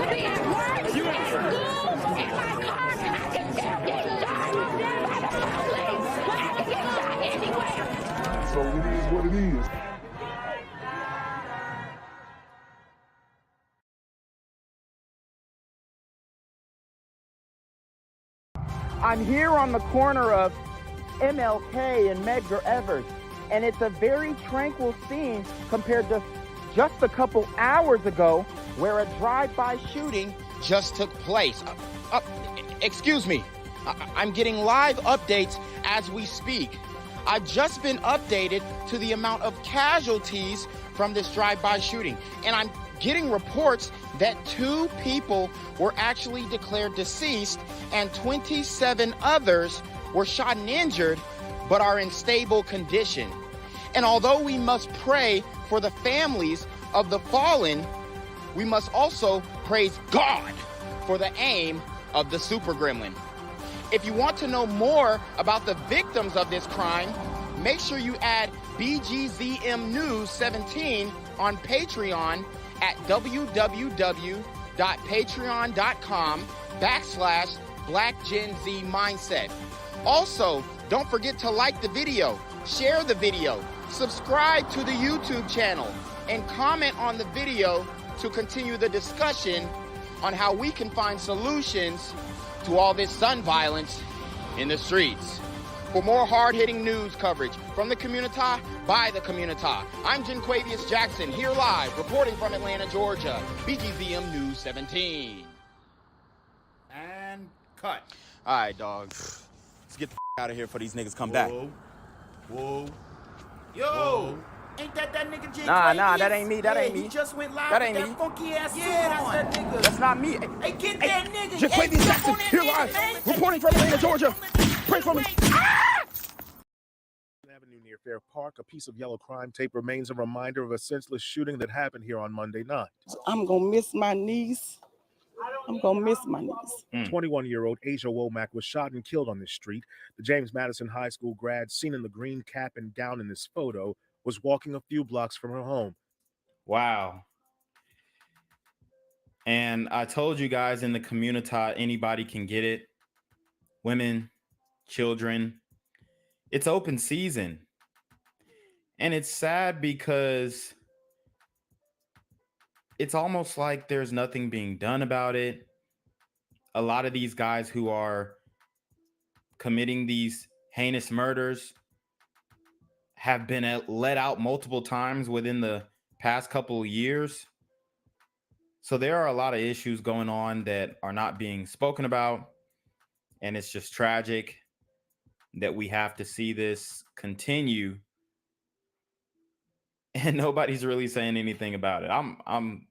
to be at work, at school, in my car, and I can still get shot by the police. But I can get shot anywhere. So it is what it is. I'm here on the corner of MLK and Medgar Evers, and it's a very tranquil scene compared to just a couple hours ago where a drive-by shooting just took place. Excuse me, I'm getting live updates as we speak. I've just been updated to the amount of casualties from this drive-by shooting, and I'm getting reports that 2 people were actually declared deceased and 27 others were shot and injured, but are in stable condition. And although we must pray for the families of the fallen, we must also praise God for the aim of the super gremlin. If you want to know more about the victims of this crime, make sure you add BGZM News 17 on Patreon at www.patreon.com/blackgenzmindset. Also, don't forget to like the video, share the video, subscribe to the YouTube channel, and comment on the video to continue the discussion on how we can find solutions to all this gun violence in the streets. For more hard-hitting news coverage from the community, by the community, I'm Jenquavius Jackson, here live, reporting from Atlanta, Georgia, BGZM News 17. And cut. All right, dogs. Let's get the out of here before these niggas come back. Whoa. Yo. Ain't that nigga J? Nah, that ain't me. That ain't me. He just went live. That ain't with me. Funky ass that's that nigga. That's not me. Hey, get that nigga. Jenquavius Jackson, here live, reporting from Atlanta, Georgia. Pray for me. Avenue near Fair Park, a piece of yellow crime tape remains a reminder of a senseless shooting that happened here on Monday night. I'm gonna miss my niece. 21-year-old Asia Womack was shot and killed on this street. The James Madison High School grad, seen in the green cap and gown in this photo, was walking a few blocks from her home. Wow. And I told you guys in the community, anybody can get it. Women, children. It's open season. And it's sad because it's almost like there's nothing being done about it. A lot of these guys who are committing these heinous murders have been let out multiple times within the past couple of years. So there are a lot of issues going on that are not being spoken about. And it's just tragic that we have to see this continue. And nobody's really saying anything about it. I'm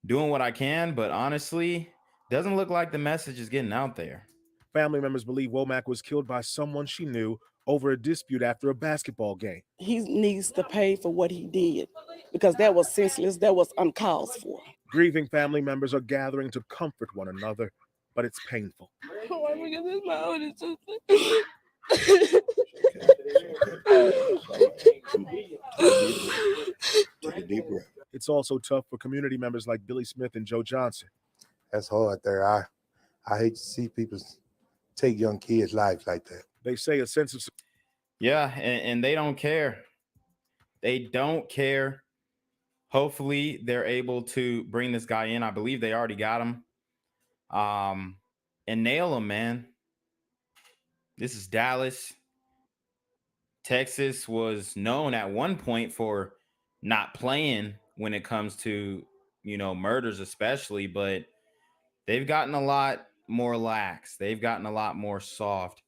doing what I can, but honestly, doesn't look like the message is getting out there. Family members believe Womack was killed by someone she knew over a dispute after a basketball game. He needs to pay for what he did because that was senseless, that was uncalled for. Grieving family members are gathering to comfort one another, but it's painful. Oh, because it's my older sister. It's also tough for community members like Billy Smith and Joe Johnson. That's hard there. I hate to see people take young kids' lives like that. They say a sense of... Yeah, and they don't care. They don't care. Hopefully, they're able to bring this guy in. I believe they already got him. And nail him, man. This is Dallas. Texas was known at one point for not playing when it comes to, murders especially, but they've gotten a lot more lax. They've gotten a lot more soft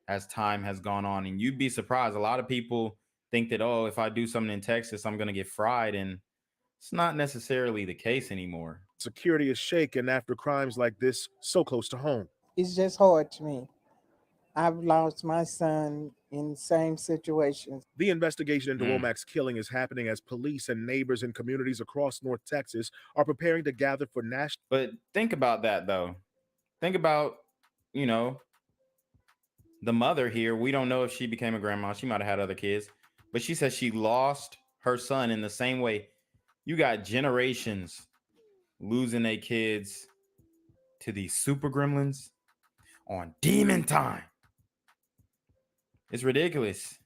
as time has gone on. And you'd be surprised. A lot of people think that, oh, if I do something in Texas, I'm going to get fried. And it's not necessarily the case anymore. Security is shaken after crimes like this so close to home. It's just hard to me. I've lost my son in the same situations. The investigation into Womack's killing is happening as police and neighbors in communities across North Texas are preparing to gather for national. But think about that, though. Think about, the mother here. We don't know if she became a grandma. She might have had other kids. But she says she lost her son in the same way. You got generations losing their kids to these super gremlins on demon time. It's ridiculous.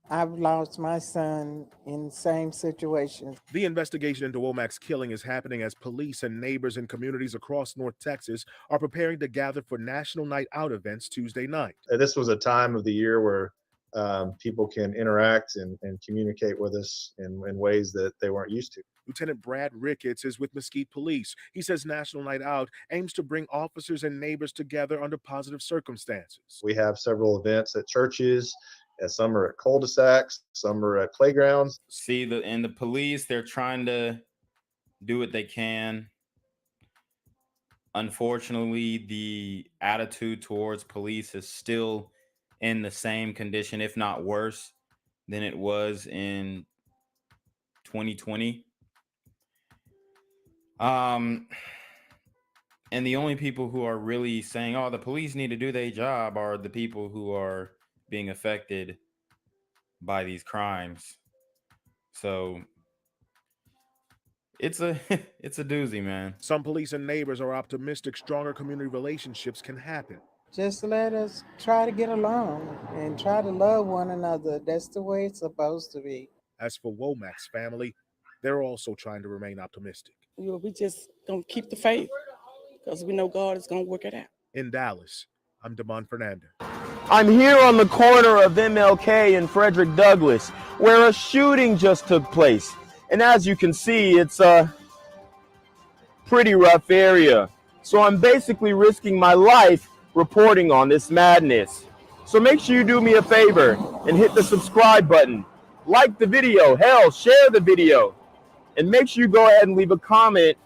I've lost my son in the same situation. The investigation into Womack's killing is happening as police and neighbors in communities across North Texas are preparing to gather for National Night Out events Tuesday night. This was a time of the year where people can interact and communicate with us in ways that they weren't used to. Lieutenant Brad Ricketts is with Mesquite Police. He says National Night Out aims to bring officers and neighbors together under positive circumstances. We have several events at churches, and some are at cul-de-sacs, some are at playgrounds. See, the police, they're trying to do what they can. Unfortunately, the attitude towards police is still in the same condition, if not worse, than it was in 2020. And the only people who are really saying, oh, the police need to do their job are the people who are being affected by these crimes. So it's a it's a doozy, man. Some police and neighbors are optimistic stronger community relationships can happen. Just let us try to get along and try to love one another. That's the way it's supposed to be. As for Womack's family, they're also trying to remain optimistic. We just gonna keep the faith because we know God is gonna work it out. In Dallas, I'm Damon Fernandez. I'm here on the corner of MLK and Frederick Douglass, where a shooting just took place. And as you can see, it's a pretty rough area. So I'm basically risking my life reporting on this madness. So make sure you do me a favor and hit the subscribe button. Like the video, hell, share the video. And make sure you go ahead and leave a comment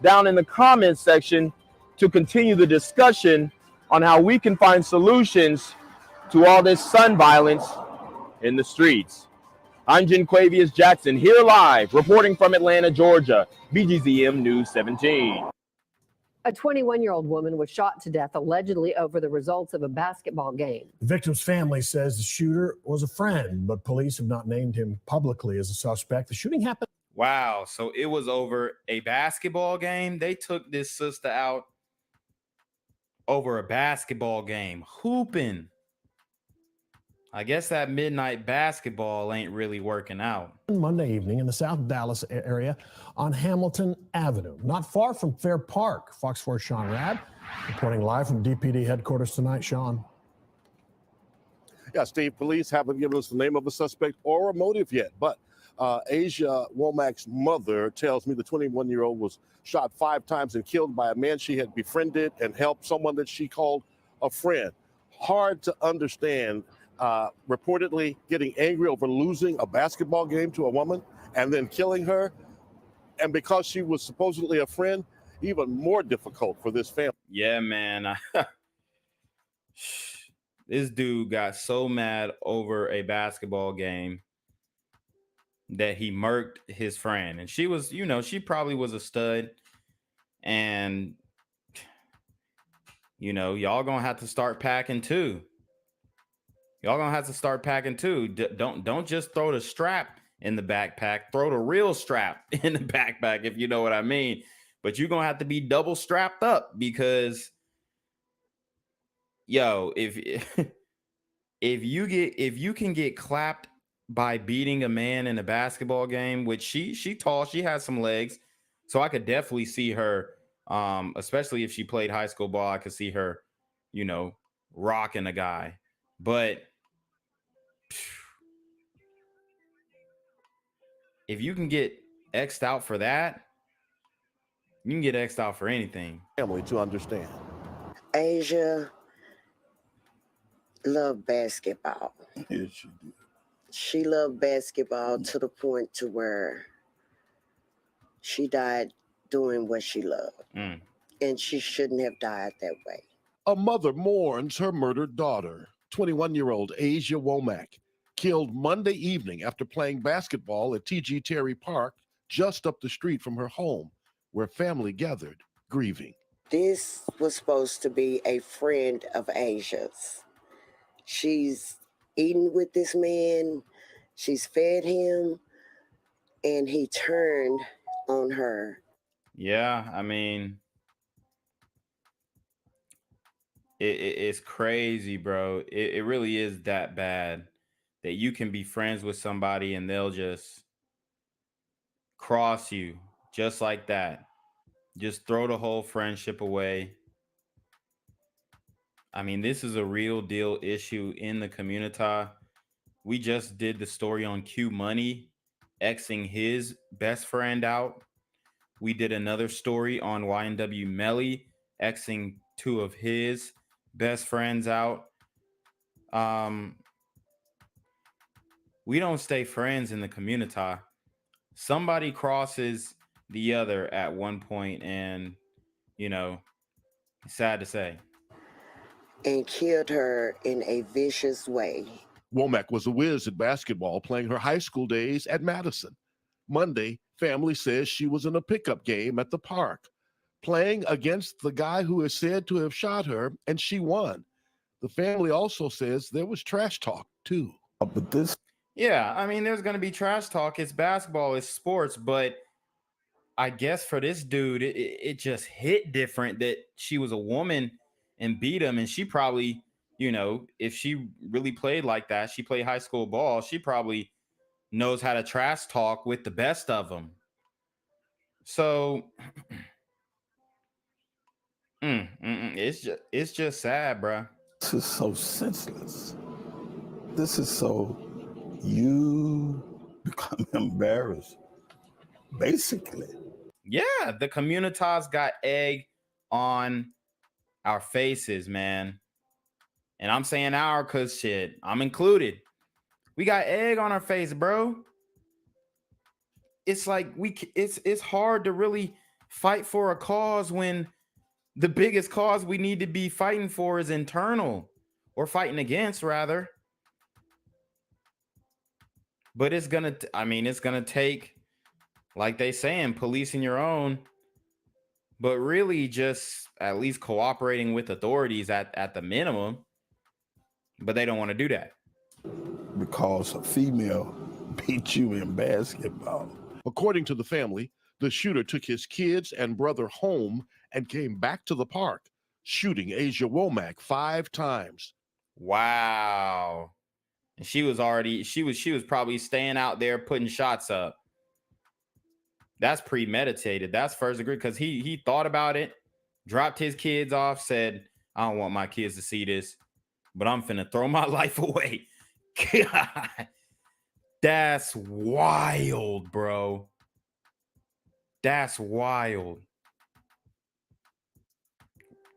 down in the comments section to continue the discussion on how we can find solutions to all this son violence in the streets. I'm Jenquavius Jackson, here live, reporting from Atlanta, Georgia, BGZM News 17. A 21-year-old woman was shot to death allegedly over the results of a basketball game. The victim's family says the shooter was a friend, but police have not named him publicly as a suspect. The shooting happened. Wow. So it was over a basketball game. They took this sister out over a basketball game, hooping. I guess that midnight basketball ain't really working out. Monday evening in the South Dallas area on Hamilton Avenue, not far from Fair Park. Fox 4's Sean Rad reporting live from DPD headquarters tonight. Sean. Yeah, Steve, police haven't given us the name of a suspect or a motive yet, but Asia Womack's mother tells me the 21-year-old was shot 5 times and killed by a man she had befriended and helped, someone that she called a friend. Hard to understand. Reportedly getting angry over losing a basketball game to a woman and then killing her. And because she was supposedly a friend, even more difficult for this family. Yeah, man. This dude got so mad over a basketball game that he murked his friend. And she was, she probably was a stud. And, y'all gonna have to start packing too. Y'all gonna have to start packing too. Don't just throw the strap in the backpack. Throw the real strap in the backpack, if you know what I mean. But you're gonna have to be double strapped up because, if you can get clapped by beating a man in a basketball game, which she tall, she has some legs, so I could definitely see her. Especially if she played high school ball, I could see her, rocking a guy. But if you can get X'd out for that, you can get X'd out for anything. Family to understand. Asia loved basketball. Yes, she did. She loved basketball to the point to where she died doing what she loved. And she shouldn't have died that way. A mother mourns her murdered daughter. 21-year-old Asia Womack, killed Monday evening after playing basketball at T.G. Terry Park, just up the street from her home, where family gathered, grieving. This was supposed to be a friend of Asia's. She's eaten with this man, she's fed him, and he turned on her. Yeah, I mean, It's crazy, bro. It really is that bad that you can be friends with somebody and they'll just cross you just like that. Just throw the whole friendship away. I mean, this is a real deal issue in the community. We just did the story on Q Money Xing his best friend out. We did another story on YNW Melly Xing two of his best friends out. We don't stay friends in the community. Somebody crosses the other at one point, and sad to say. And killed her in a vicious way. Womack was a whiz at basketball, playing her high school days at Madison. Monday, family says she was in a pickup game at the park, playing against the guy who is said to have shot her, and she won. The family also says there was trash talk, too. But this... Yeah, I mean, there's going to be trash talk. It's basketball, it's sports, but I guess for this dude, it just hit different that she was a woman and beat him. And she probably, if she really played like that, she played high school ball, she probably knows how to trash talk with the best of them. So it's just sad, bro. This is so senseless. This is so, you become embarrassed, basically. Yeah, the community's got egg on our faces, man. And I'm saying our because shit, I'm included. We got egg on our face, bro. It's like it's hard to really fight for a cause when the biggest cause we need to be fighting for is internal, or fighting against rather. But it's gonna take, like they saying, policing your own, but really just at least cooperating with authorities at the minimum. But they don't want to do that. Because a female beat you in basketball. According to the family, the shooter took his kids and brother home and came back to the park, shooting Asia Womack 5 times. Wow. And she was probably staying out there putting shots up. That's premeditated. That's first degree, because he thought about it, dropped his kids off, said, I don't want my kids to see this, but I'm finna throw my life away. God, that's wild, bro. That's wild.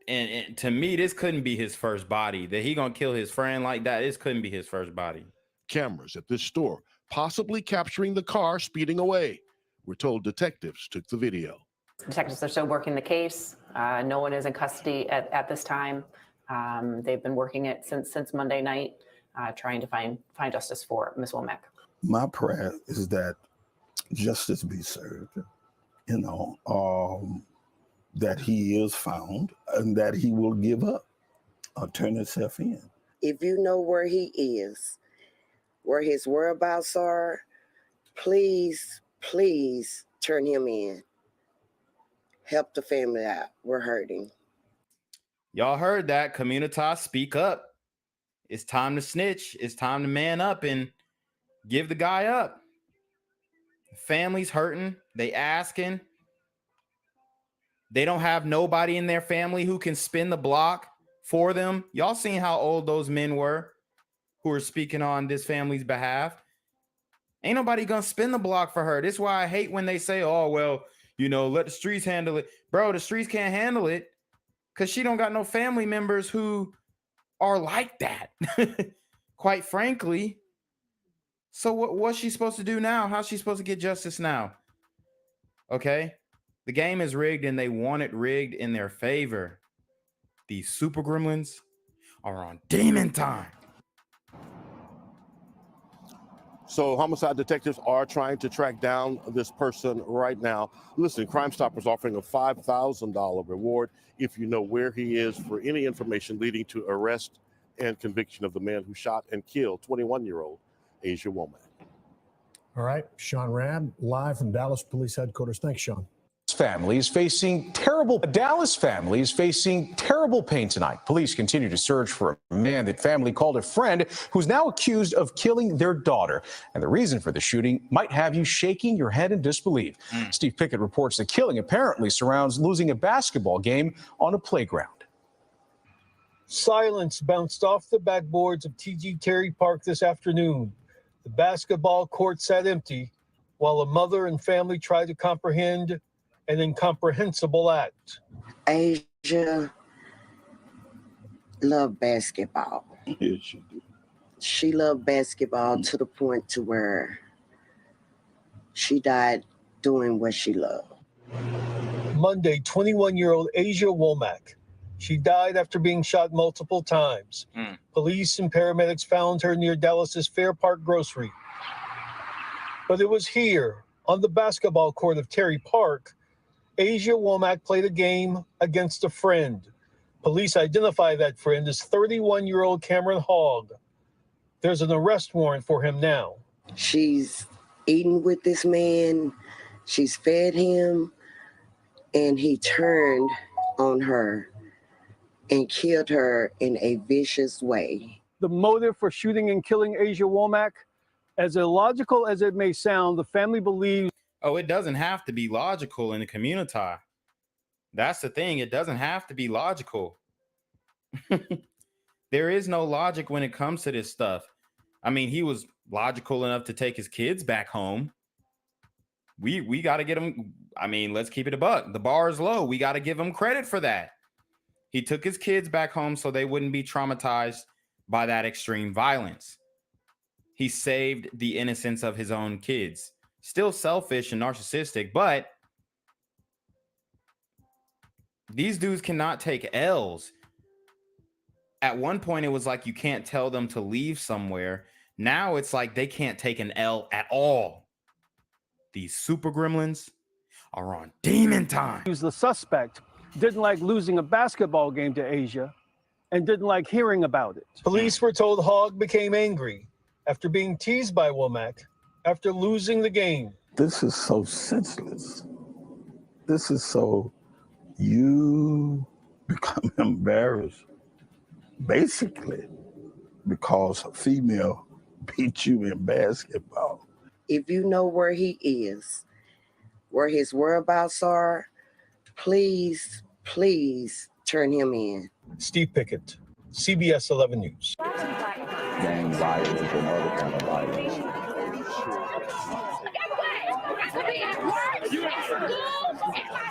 And to me, this couldn't be his first body. That he gonna kill his friend like that, this couldn't be his first body. Cameras at this store, possibly capturing the car speeding away. We're told detectives took the video. Detectives are still working the case. No one is in custody at this time. They've been working it since Monday night, trying to find justice for Ms. Womack. My prayer is that justice be served, that he is found and that he will give up or turn himself in. If you know where he is, where his whereabouts are, please turn him in. Help the family out. We're hurting. Y'all heard that. Community, speak up. It's time to snitch. It's time to man up and give the guy up. Family's hurting. They asking. They don't have nobody in their family who can spin the block for them. Y'all seen how old those men were who are speaking on this family's behalf. Ain't nobody gonna spin the block for her. This is why I hate when they say, oh, well, let the streets handle it. Bro, the streets can't handle it because she don't got no family members who are like that, quite frankly. So what's she supposed to do now? How's she supposed to get justice now? Okay? The game is rigged and they want it rigged in their favor. These super gremlins are on demon time. So homicide detectives are trying to track down this person right now. Listen, Crime Stoppers offering a $5,000 reward if you know where he is for any information leading to arrest and conviction of the man who shot and killed 21-year-old Asia Womack. All right, Sean Rabb, live from Dallas Police Headquarters. Thanks, Sean. family is facing terrible pain tonight. Police continue to search for a man that family called a friend who's now accused of killing their daughter. And the reason for the shooting might have you shaking your head in disbelief. Steve Pickett reports the killing apparently surrounds losing a basketball game on a playground. Silence bounced off the backboards of TG Terry Park this afternoon. The basketball court sat empty while a mother and family tried to comprehend an incomprehensible act. Asia loved basketball. Yes, she did. She loved basketball to the point to where she died doing what she loved. Monday, 21-year-old Asia Womack. She died after being shot multiple times. Police and paramedics found her near Dallas's Fair Park Grocery. But it was here, on the basketball court of Terry Park, Asia Womack played a game against a friend. Police identify that friend as 31-year-old Cameron Hogg. There's an arrest warrant for him now. She's eaten with this man. She's fed him. And he turned on her and killed her in a vicious way. The motive for shooting and killing Asia Womack, as illogical as it may sound, the family believes. Oh, it doesn't have to be logical in the community. That's the thing. It doesn't have to be logical. There is no logic when it comes to this stuff. I mean, he was logical enough to take his kids back home. We got to get him. I mean, let's keep it a buck. The bar is low. We got to give him credit for that. He took his kids back home so they wouldn't be traumatized by that extreme violence. He saved the innocence of his own kids. Still selfish and narcissistic, but these dudes cannot take L's. At one point, it was like you can't tell them to leave somewhere. Now it's like they can't take an L at all. These super gremlins are on demon time. The suspect didn't like losing a basketball game to Asia and didn't like hearing about it. Police were told Hogg became angry after being teased by Womack after losing the game. This is so senseless. This is so you become embarrassed, basically, because a female beat you in basketball. If you know where he is, where his whereabouts are, please, please turn him in. Steve Pickett, CBS 11 News. Gang violence and other kind of violence. I could be at work, at school, in my car,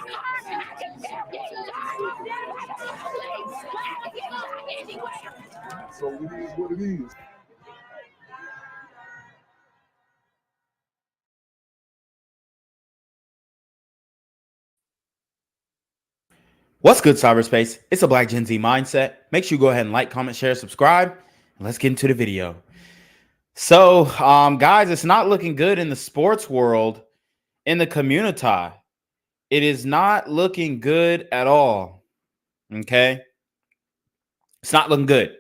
and I can still get shot by the police. I can get shot anywhere. So it is what it is. What's good, cyberspace? It's a Black Gen Z mindset. Make sure you go ahead and like, comment, share, subscribe, and let's get into the video. So, guys, it's not looking good in the sports world, in the community. It is not looking good at all. Okay? It's not looking good.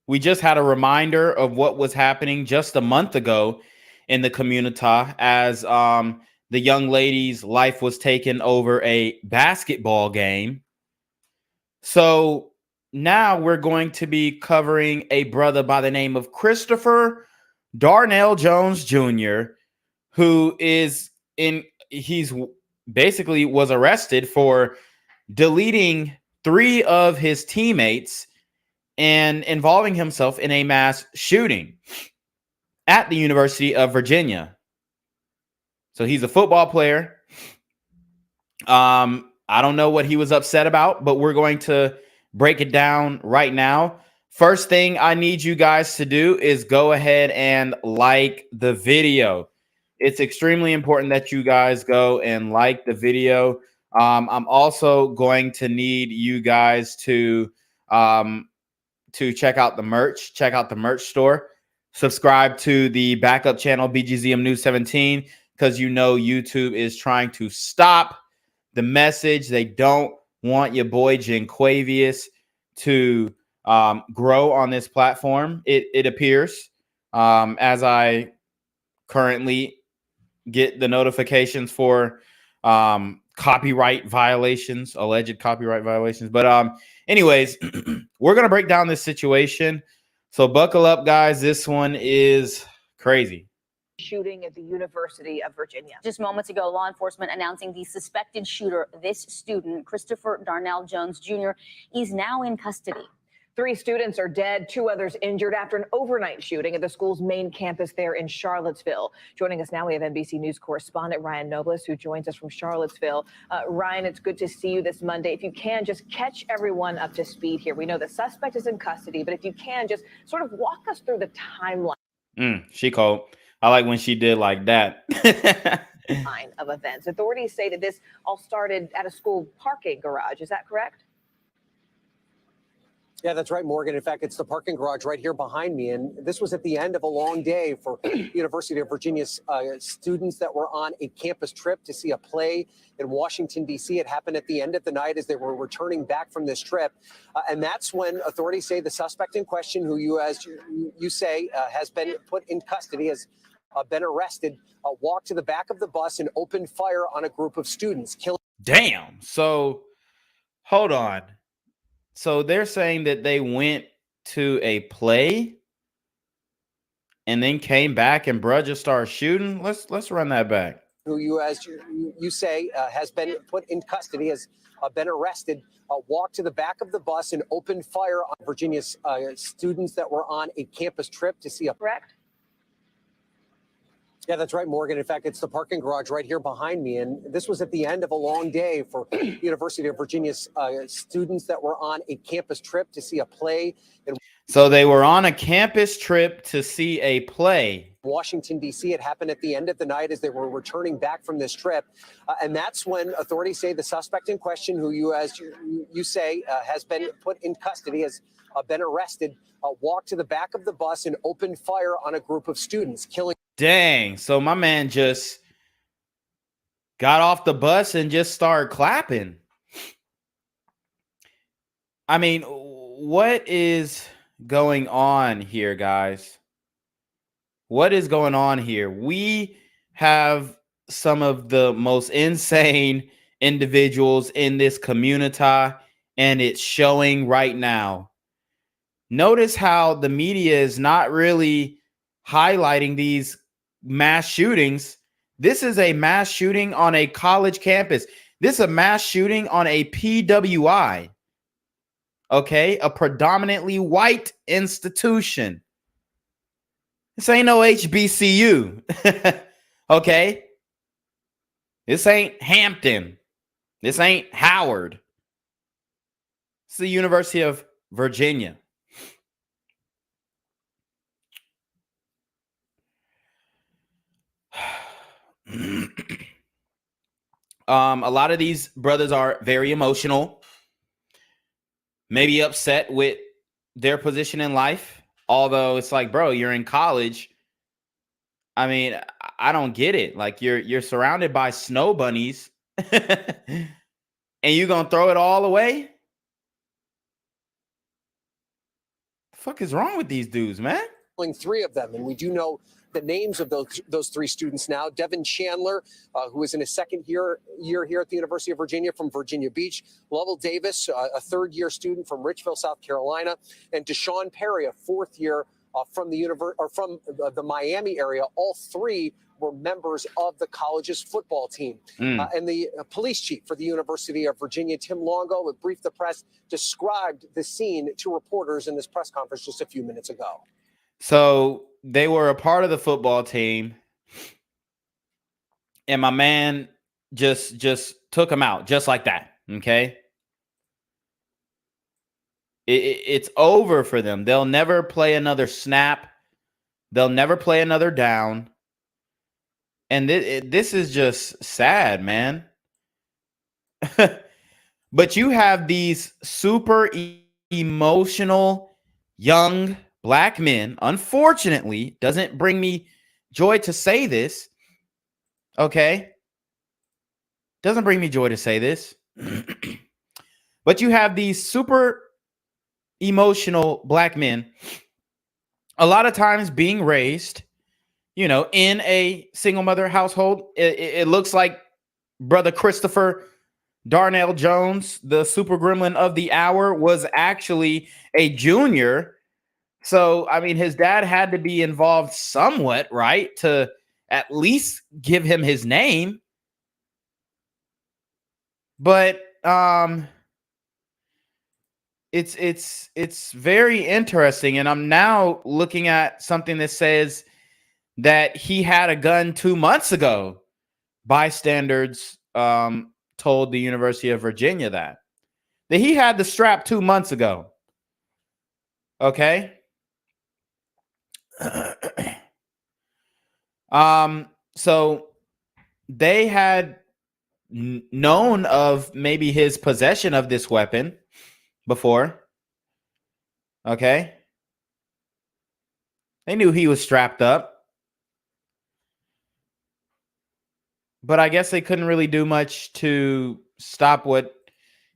We just had a reminder of what was happening just a month ago in the community as the young lady's life was taken over a basketball game. So now we're going to be covering a brother by the name of Christopher Darnell Jones Jr., who he's basically was arrested for deleting 3 of his teammates and involving himself in a mass shooting at the University of Virginia. So he's a football player. I don't know what he was upset about, but we're going to break it down right now. First thing I need you guys to do is go ahead and like the video. It's extremely important that you guys go and like the video. I'm also going to need you guys to check out the merch. Check out the merch store. Subscribe to the backup channel, BGZM News 17, because you know YouTube is trying to stop the message. They don't want your boy Jenquavius to grow on this platform. It appears, as I currently get the notifications for copyright violations, alleged copyright violations. But anyways, we're going to break down this situation. So buckle up, guys. This one is crazy. Shooting at the University of Virginia. Just moments ago, law enforcement announcing the suspected shooter, this student, Christopher Darnell Jones Jr., is now in custody. 3 students are dead, 2 others injured after an overnight shooting at the school's main campus there in Charlottesville. Joining us now, we have NBC News correspondent Ryan Nobles, who joins us from Charlottesville. Ryan, it's good to see you this Monday. If you can, just catch everyone up to speed here. We know the suspect is in custody, but if you can, just sort of walk us through the timeline. She called. I like when she did like that. Of events. Authorities say that this all started at a school parking garage. Is that correct? Yeah, that's right, Morgan. In fact, it's the parking garage right here behind me. And this was at the end of a long day for University of Virginia's students that were on a campus trip to see a play in Washington, D.C. It happened at the end of the night as they were returning back from this trip. And that's when authorities say the suspect in question, who you say has been put in custody, has been arrested, walked to the back of the bus and opened fire on a group of students, killing. Damn. So hold on. So they're saying that they went to a play and then came back and bruh just started shooting. Let's run that back. Who you say has been put in custody, has been arrested, walked to the back of the bus and opened fire on Virginia's students that were on a campus trip to see a. Correct. Yeah, that's right, Morgan. In fact, it's the parking garage right here behind me. And this was at the end of a long day for University of Virginia's students that were on a campus trip to see a play. So they were on a campus trip to see a play. Washington, D.C. It happened at the end of the night as they were returning back from this trip. And that's when authorities say the suspect in question, who you say has been put in custody, has been arrested, walked to the back of the bus and opened fire on a group of students, killing. Dang. So my man just got off the bus and just started clapping. I mean, what is going on here, guys? What is going on here? We have some of the most insane individuals in this community, and it's showing right now. Notice how the media is not really highlighting these mass shootings. This is a mass shooting on a college campus. This is a mass shooting on a PWI. Okay, a predominantly white institution. This ain't no HBCU. Okay, this ain't Hampton. This ain't Howard. It's the University of Virginia. A lot of these brothers are very emotional, maybe upset with their position in life. Although it's like, bro, you're in college. I mean, I don't get it. Like you're surrounded by snow bunnies and you gonna throw it all away? The fuck is wrong with these dudes, man? 3 of them, and we do know the names of those 3 students now. Devin Chandler, who is in his second year here at the University of Virginia from Virginia Beach. Lovell Davis, a third-year student from Richville, South Carolina, and Deshaun Perry, a fourth year from the Miami area. All 3 were members of the college's football team. And the police chief for the University of Virginia, Tim Longo, who briefed the press, described the scene to reporters in this press conference just a few minutes ago. So they were a part of the football team, and my man just took them out just like that. Okay, it's over for them. They'll never play another snap. They'll never play another down. And this is just sad, man. But you have these super emotional young Black men, unfortunately, doesn't bring me joy to say this. Okay. Doesn't bring me joy to say this. But you have these super emotional Black men, a lot of times being raised you know, in a single mother household. It looks like brother Christopher Darnell Jones, the super gremlin of the hour, was actually a junior. So, I mean, his dad had to be involved somewhat, right? To at least give him his name. But it's very interesting. And I'm now looking at something that says that he had a gun 2 months ago. Bystanders told the University of Virginia that he had the strap 2 months ago. Okay. So they had known of maybe his possession of this weapon before. Okay. They knew he was strapped up. But I guess they couldn't really do much to stop what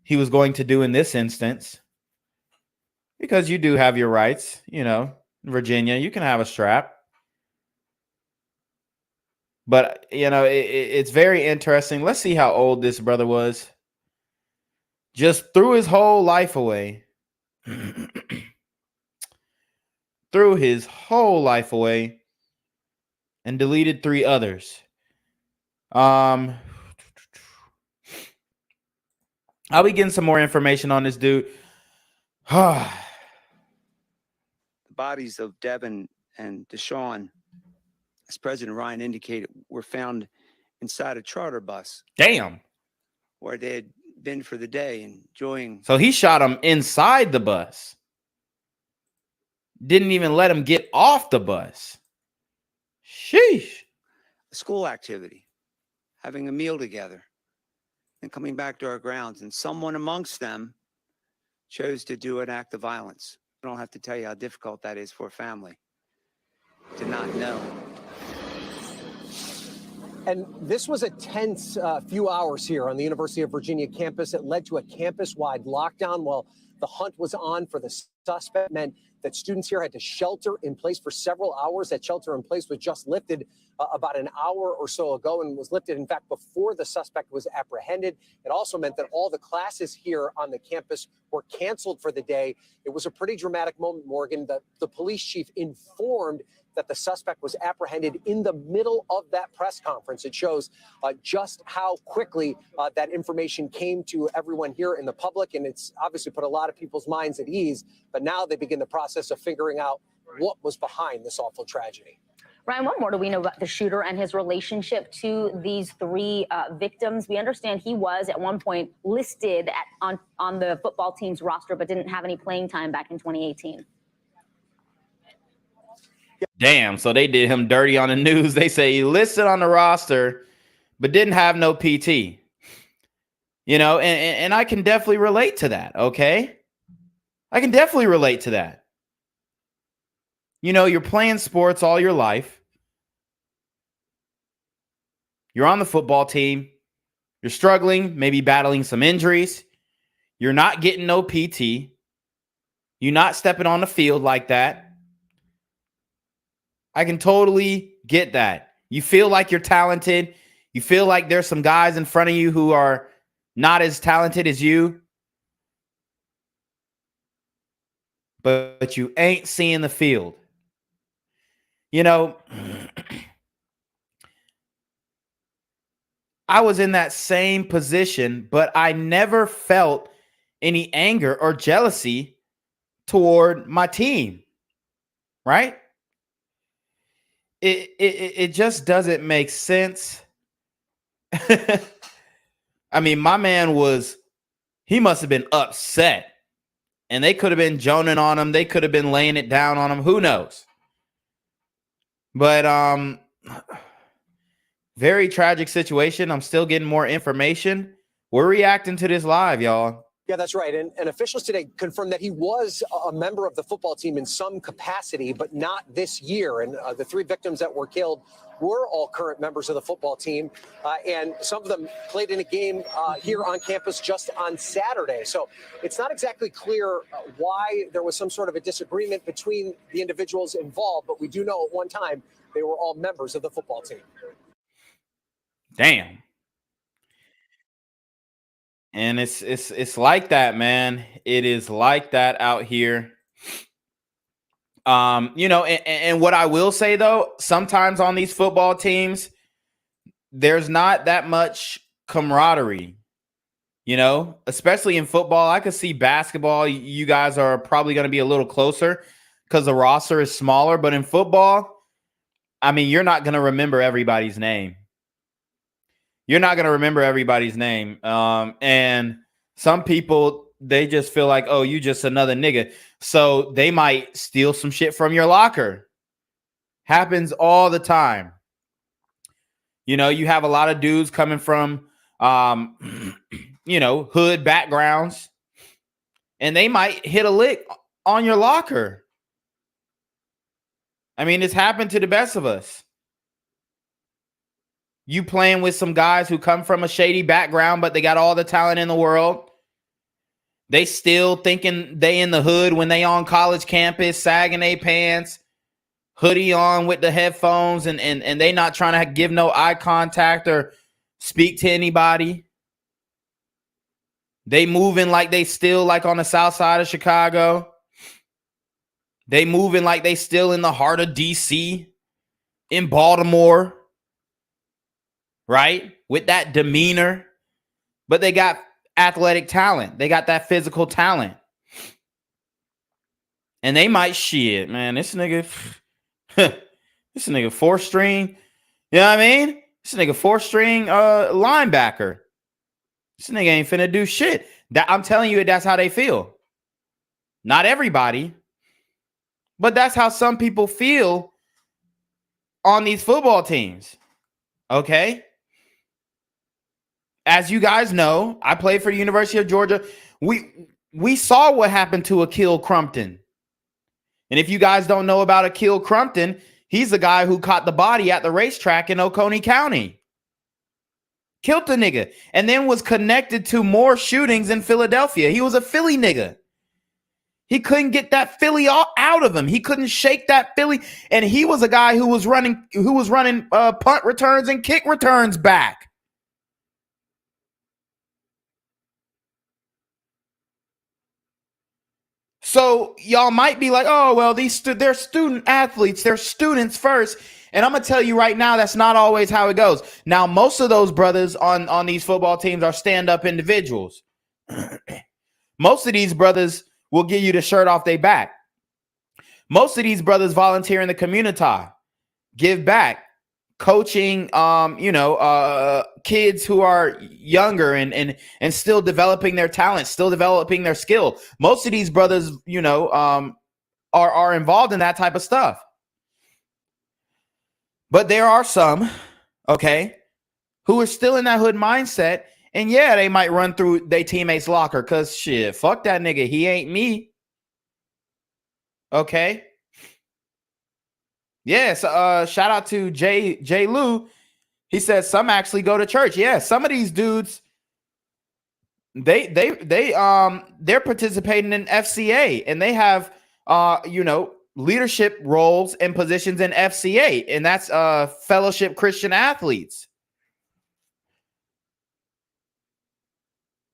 he was going to do in this instance. Because you do have your rights, you know, Virginia, you can have a strap. But, you know, it's very interesting. Let's see how old this brother was. Just threw his whole life away. Threw his whole life away and deleted 3 others. I'll be getting some more information on this dude. The bodies of Devin and Deshaun, as President Ryan indicated, were found inside a charter bus. Damn. Where they had been for the day, enjoying. So he shot him inside the bus. Didn't even let him get off the bus. Sheesh. A school activity, having a meal together, and coming back to our grounds. And someone amongst them chose to do an act of violence. I don't have to tell you how difficult that is for a family to not know. And this was a tense few hours here on the University of Virginia campus. It led to a campus-wide lockdown while the hunt was on for the suspect. Meant that students here had to shelter in place for several hours. That shelter in place was just lifted about an hour or so ago and was lifted, in fact, before the suspect was apprehended. It also meant that all the classes here on the campus were canceled for the day. It was a pretty dramatic moment, Morgan. The police chief informed that the suspect was apprehended in the middle of that press conference. It shows just how quickly that information came to everyone here in the public, and it's obviously put a lot of people's minds at ease. But now they begin the process of figuring out what was behind this awful tragedy. Ryan, what more do we know about the shooter and his relationship to these 3 victims? We understand he was at one point listed on the football team's roster, but didn't have any playing time back in 2018. Damn, so they did him dirty on the news. They say he listed on the roster, but didn't have no PT. You know, and I can definitely relate to that, okay? I can definitely relate to that. You know, you're playing sports all your life. You're on the football team. You're struggling, maybe battling some injuries. You're not getting no PT. You're not stepping on the field like that. I can totally get that. You feel like you're talented. You feel like there's some guys in front of you who are not as talented as you. But you ain't seeing the field. You know, I was in that same position, but I never felt any anger or jealousy toward my team. Right? It just doesn't make sense. I mean, my man he must have been upset. And they could have been joning on him. They could have been laying it down on him. Who knows? But very tragic situation. I'm still getting more information. We're reacting to this live, y'all. Yeah, that's right. And officials today confirmed that he was a member of the football team in some capacity, but not this year. And the 3 victims that were killed were all current members of the football team. And some of them played in a game here on campus just on Saturday. So it's not exactly clear why there was some sort of a disagreement between the individuals involved. But we do know at one time They were all members of the football team. Damn. And it's like that, man. It is like that out here. You know, and what I will say though, sometimes on these football teams, there's not that much camaraderie. You know, especially in football. I could see basketball. You guys are probably going to be a little closer because the roster is smaller. But in football, I mean, you're not going to remember everybody's name. You're not going to remember everybody's name. And some people, they just feel like, oh, you just another nigga. So they might steal some shit from your locker. Happens all the time. You know, you have a lot of dudes coming from, you know, hood backgrounds, and they might hit a lick on your locker. I mean, it's happened to the best of us. You playing with some guys who come from a shady background, but they got all the talent in the world. They still thinking they in the hood when they on college campus, sagging their pants, hoodie on with the headphones, and they not trying to give no eye contact or speak to anybody. They moving like they still like on the south side of Chicago. They moving like they still in the heart of DC, in Baltimore, right? With that demeanor. But they got athletic talent. They got that physical talent. And they might shit, man. This nigga 4-string. You know what I mean? This nigga 4-string linebacker. This nigga ain't finna do shit. That I'm telling you, that's how they feel. Not everybody, but that's how some people feel on these football teams. Okay? As you guys know, I played for the University of Georgia. We saw what happened to Akil Crumpton. And if you guys don't know about Akil Crumpton, he's the guy who caught the body at the racetrack in Oconee County. Killed the nigga. And then was connected to more shootings in Philadelphia. He was a Philly nigga. He couldn't get that Philly out of him. He couldn't shake that Philly. And he was a guy who was running punt returns and kick returns back. So y'all might be like, oh, well, they're student athletes. They're students first. And I'm going to tell you right now, that's not always how it goes. Now, most of those brothers on these football teams are stand-up individuals. Most of these brothers will give you the shirt off their back. Most of these brothers volunteer in the community, give back, coaching, kids who are younger and still developing their talent, still developing their skill. Most of these brothers, are involved in that type of stuff. But there are some, okay, who are still in that hood mindset. And yeah, they might run through their teammates' locker because shit, fuck that nigga. He ain't me. Okay. Yes. Shout out to J. Lou. He says some actually go to church. Yeah, some of these dudes, they're participating in FCA and they have leadership roles and positions in FCA, and that's Fellowship Christian Athletes.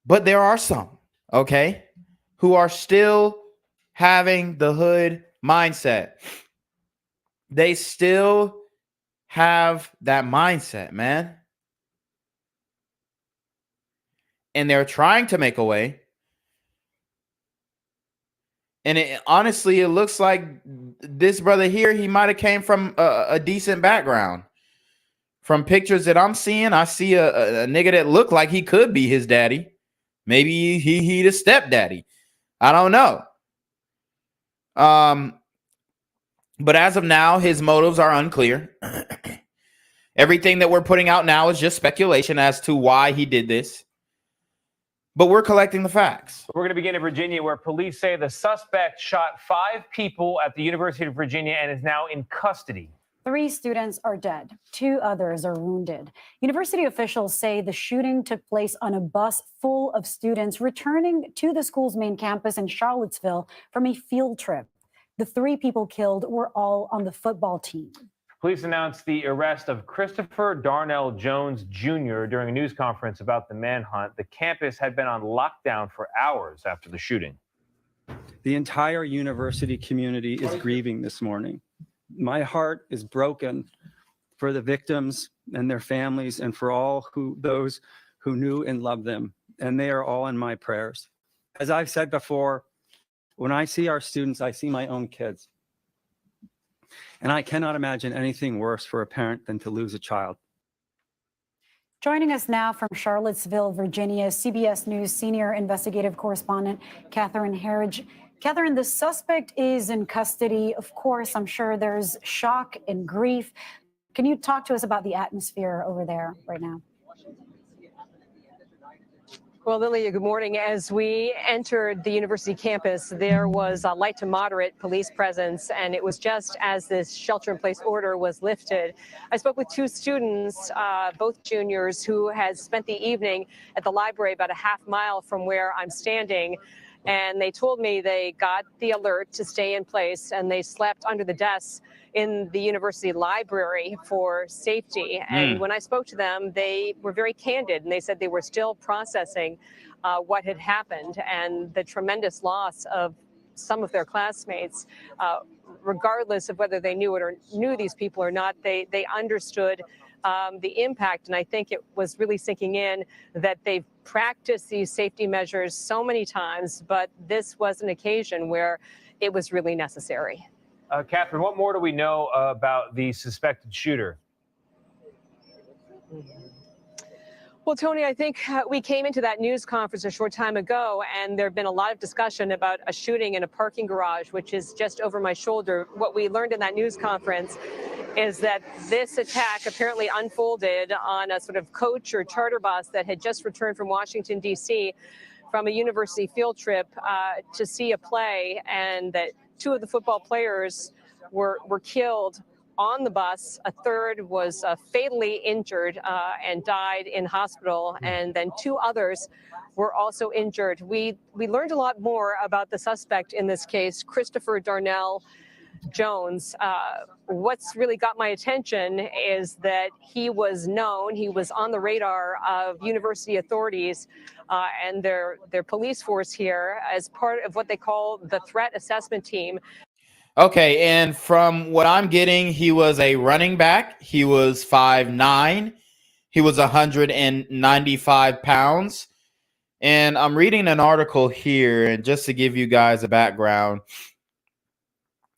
But there are some, okay, who are still having the hood mindset. They still have that mindset, man. And they're trying to make a way. And honestly, it looks like this brother here, he might have came from a decent background. From pictures that I'm seeing, I see a nigga that looked like he could be his daddy. Maybe he the stepdaddy. I don't know. But as of now, his motives are unclear. Everything that we're putting out now is just speculation as to why he did this. But we're collecting the facts. We're going to begin in Virginia, where police say the suspect shot 5 people at the University of Virginia and is now in custody. 3 students are dead. 2 others are wounded. University officials say the shooting took place on a bus full of students returning to the school's main campus in Charlottesville from a field trip. The 3 people killed were all on the football team. Police announced the arrest of Christopher Darnell Jones Jr. during a news conference about the manhunt. The campus had been on lockdown for hours after the shooting. The entire university community is grieving this morning. My heart is broken for the victims and their families and for all those who knew and loved them. And they are all in my prayers. As I've said before, when I see our students, I see my own kids. And I cannot imagine anything worse for a parent than to lose a child. Joining us now from Charlottesville, Virginia, CBS News senior investigative correspondent Catherine Herridge. Catherine, the suspect is in custody. Of course, I'm sure there's shock and grief. Can you talk to us about the atmosphere over there right now? Well, Lilia, good morning. As we entered the university campus, there was a light to moderate police presence, and it was just as this shelter-in-place order was lifted. I spoke with two students, both juniors, who had spent the evening at the library about a half mile from where I'm standing. And they told me they got the alert to stay in place, and they slept under the desks in the university library for safety. And when I spoke to them, they were very candid, and they said they were still processing what had happened and the tremendous loss of some of their classmates. Regardless of whether they knew it or knew these people or not, they understood the impact. And I think it was really sinking in that they've practiced these safety measures so many times, but this was an occasion where it was really necessary. Catherine, what more do we know about the suspected shooter? Well, Tony, I think we came into that news conference a short time ago, and there have been a lot of discussion about a shooting in a parking garage, which is just over my shoulder. What we learned in that news conference is that this attack apparently unfolded on a sort of coach or charter bus that had just returned from Washington, D.C. from a university field trip to see a play, and that two of the football players were killed on the bus. A third was fatally injured and died in hospital, and then two others were also injured. We learned a lot more about the suspect in this case, Christopher Darnell Jones. What's really got my attention is that he was known, he was on the radar of university authorities and their police force here as part of what they call the threat assessment team. Okay, and from what I'm getting, he was a running back. He was 5'9". He was 195 pounds. And I'm reading an article here, and just to give you guys a background,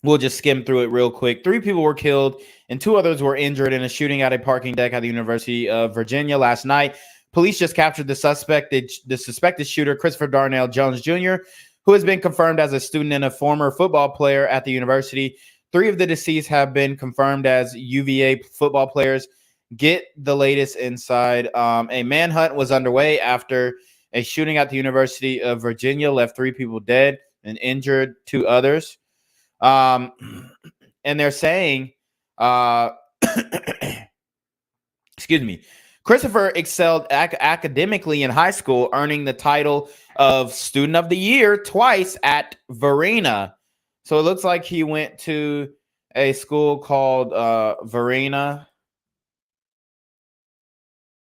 we'll just skim through it real quick. 3 people were killed and 2 others were injured in a shooting at a parking deck at the University of Virginia last night. Police just captured the suspected shooter, Christopher Darnell Jones Jr., who has been confirmed as a student and a former football player at the university. 3 of the deceased have been confirmed as UVA football players. Get the latest inside. A manhunt was underway after a shooting at the University of Virginia left 3 people dead and injured 2 others. And they're saying, excuse me, Christopher excelled academically in high school, earning the title of Student of the Year twice at Verena. So it looks like he went to a school called Verena.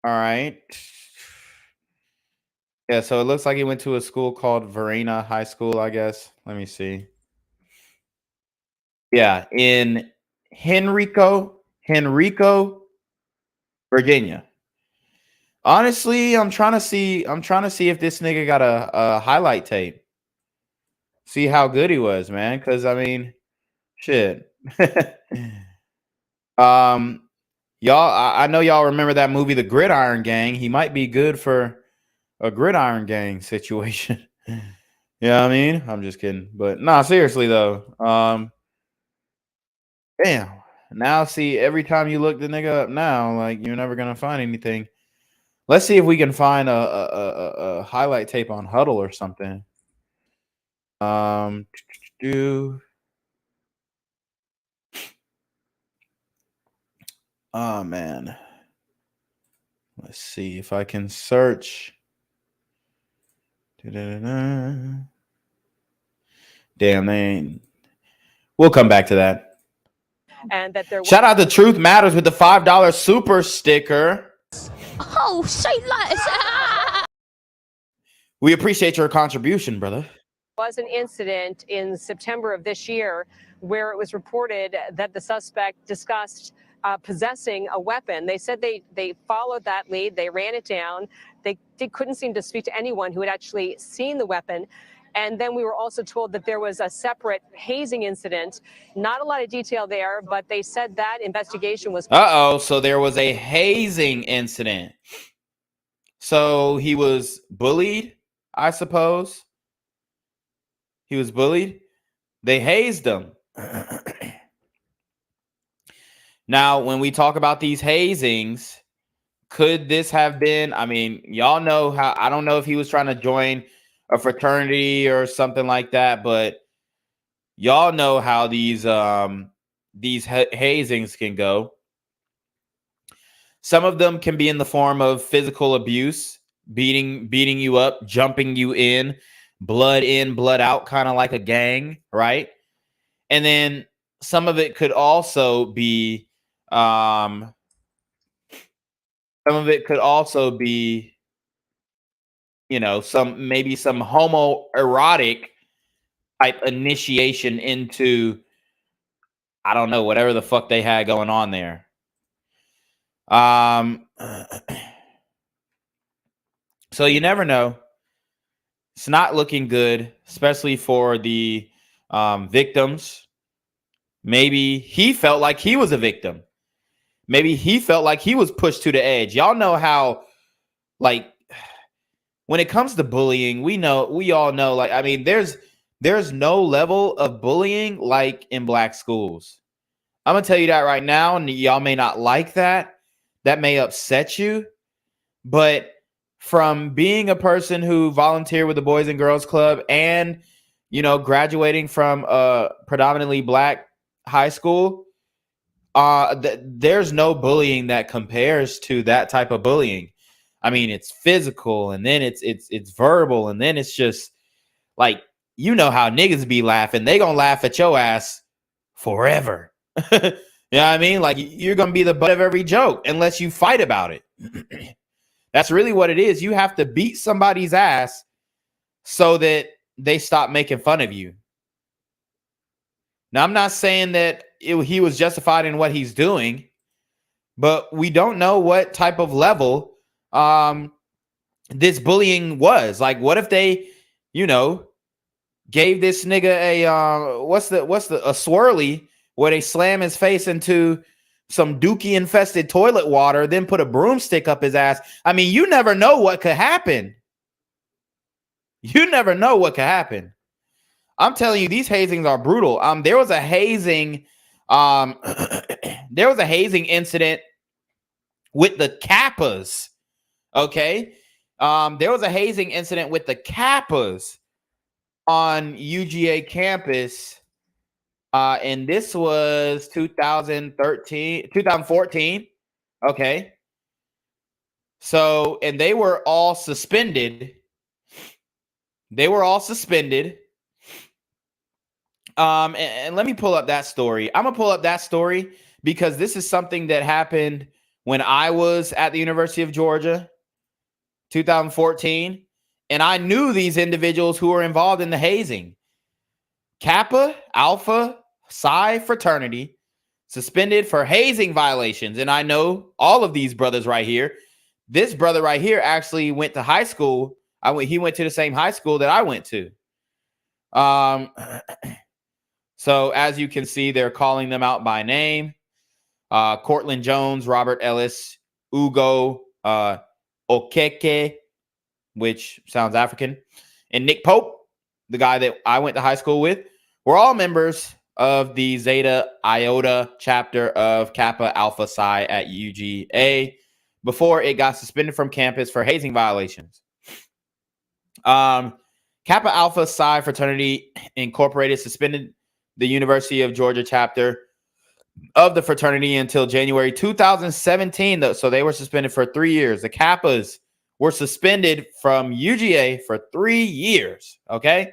All right. Yeah, so it looks like he went to a school called Verena High School, I guess. Let me see. Yeah, in Henrico, Virginia. Honestly, I'm trying to see if this nigga got a highlight tape. See how good he was, man. Because I mean, shit. Y'all, I know y'all remember that movie, The Gridiron Gang. He might be good for a gridiron gang situation. Yeah, I mean, I'm just kidding. But nah, seriously though. Damn. Now see, every time you look the nigga up now, like you're never gonna find anything. Let's see if we can find a highlight tape on Huddle or something. Oh man. Let's see if I can search. Damn, man. We'll come back to that. and that there was Shout out to Truth Matters with the $5 super sticker. Oh, say like We appreciate your contribution, brother. an incident in September of this year where it was reported that the suspect discussed possessing a weapon. They said they followed that lead, they ran it down. They couldn't seem to speak to anyone who had actually seen the weapon. And then we were also told that there was a separate hazing incident. Not a lot of detail there, but they said that investigation was. Uh-oh, so there was a hazing incident. So he was bullied, I suppose. He was bullied. They hazed him. Now, when we talk about these hazings, could this have been, I mean, y'all know how, I don't know if he was trying to join a fraternity or something like that, but y'all know how these hazings can go. Some of them can be in the form of physical abuse, beating you up, jumping you in, blood out, kind of like a gang, right? And then some of it could also be you know, maybe some homoerotic type initiation into, I don't know, whatever the fuck they had going on there. So you never know. It's not looking good, especially for the victims. Maybe he felt like he was a victim. Maybe he felt like he was pushed to the edge. Y'all know how, like, when it comes to bullying, we all know, like, I mean, there's no level of bullying like in black schools. I'm gonna tell you that right now, and y'all may not like that. That may upset you, but from being a person who volunteered with the Boys and Girls Club and, you know, graduating from a predominantly black high school, there's no bullying that compares to that type of bullying. I mean, it's physical, and then it's verbal, and then it's just like, you know how niggas be laughing. They gonna laugh at your ass forever. You know what I mean? Like, you're gonna be the butt of every joke unless you fight about it. That's really what it is. You have to beat somebody's ass so that they stop making fun of you. Now, I'm not saying that he was justified in what he's doing, but we don't know what type of level this bullying was. Like, what if they, you know, gave this nigga a what's the a swirly where they slam his face into some dookie infested toilet water, then put a broomstick up his ass. I mean, you never know what could happen. You never know what could happen. I'm telling you, these hazings are brutal. There was a hazing incident with the Kappas. Okay. There was a hazing incident with the Kappas on UGA campus. And this was 2014. Okay. So, and they were all suspended. And let me pull up that story. I'm gonna pull up that story because this is something that happened when I was at the University of Georgia, 2014, and I knew these individuals who were involved in the hazing. Kappa Alpha Psi fraternity suspended for hazing violations, and I know all of these brothers right here. This brother right here actually went to high school. He went to the same high school that I went to. So as you can see, they're calling them out by name. Cortland Jones, Robert Ellis, Ugo Okeke, which sounds African, and Nick Pope, the guy that I went to high school with, were all members of the Zeta Iota chapter of Kappa Alpha Psi at UGA before it got suspended from campus for hazing violations. Kappa Alpha Psi fraternity incorporated suspended the University of Georgia chapter of the fraternity until January 2017. So they were suspended for 3 years. The Kappas were suspended from UGA for 3 years. Okay.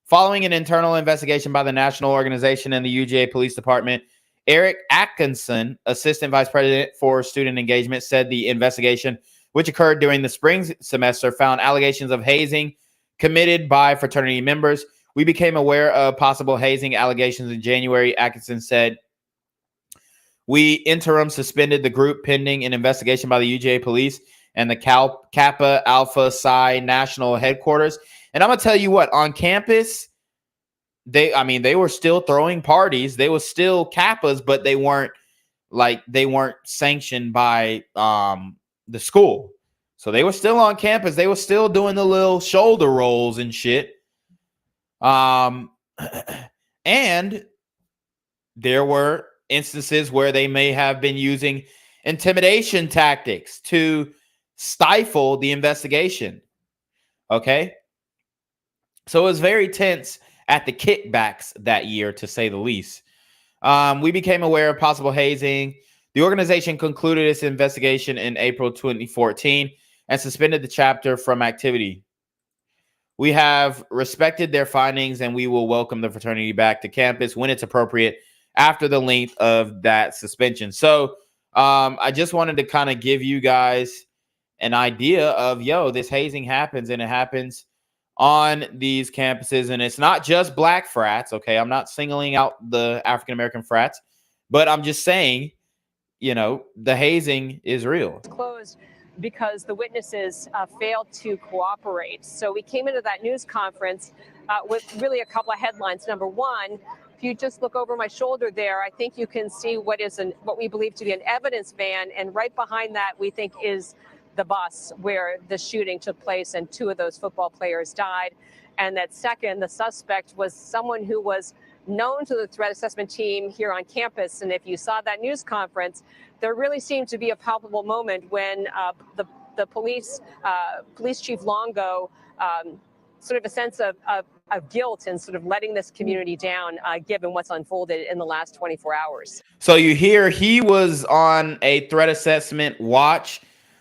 Following an internal investigation by the national organization and the UGA Police Department, Eric Atkinson, assistant vice president for student engagement, said the investigation, which occurred during the spring semester, found allegations of hazing committed by fraternity members. We became aware of possible hazing allegations in January, Atkinson said. We interim suspended the group pending an investigation by the UGA police and the Kappa Alpha Psi national headquarters. And I'm going to tell you what, on campus, they were still throwing parties. They were still Kappas, but they weren't sanctioned by the school. So they were still on campus. They were still doing the little shoulder rolls and shit. And there were instances where they may have been using intimidation tactics to stifle the investigation. Okay. So it was very tense at the kickbacks that year, to say the least. We became aware of possible hazing. The organization concluded its investigation in April 2014 and suspended the chapter from activity. We have respected their findings, and we will welcome the fraternity back to campus when it's appropriate after the length of that suspension. So I just wanted to kind of give you guys an idea of, this hazing happens, and it happens on these campuses. And it's not just black frats, okay? I'm not singling out the African-American frats, but I'm just saying, the hazing is real. Closed because the witnesses failed to cooperate. So we came into that news conference with really a couple of headlines. Number one, if you just look over my shoulder there, I think you can see what we believe to be an evidence van, and right behind that we think is the bus where the shooting took place and 2 of those football players died. And that second, the suspect was someone who was known to the threat assessment team here on campus. And if you saw that news conference, there really seemed to be a palpable moment when the police chief Longo, sort of a sense of guilt and sort of letting this community down, given what's unfolded in the last 24 hours. So you hear he was on a threat assessment watch.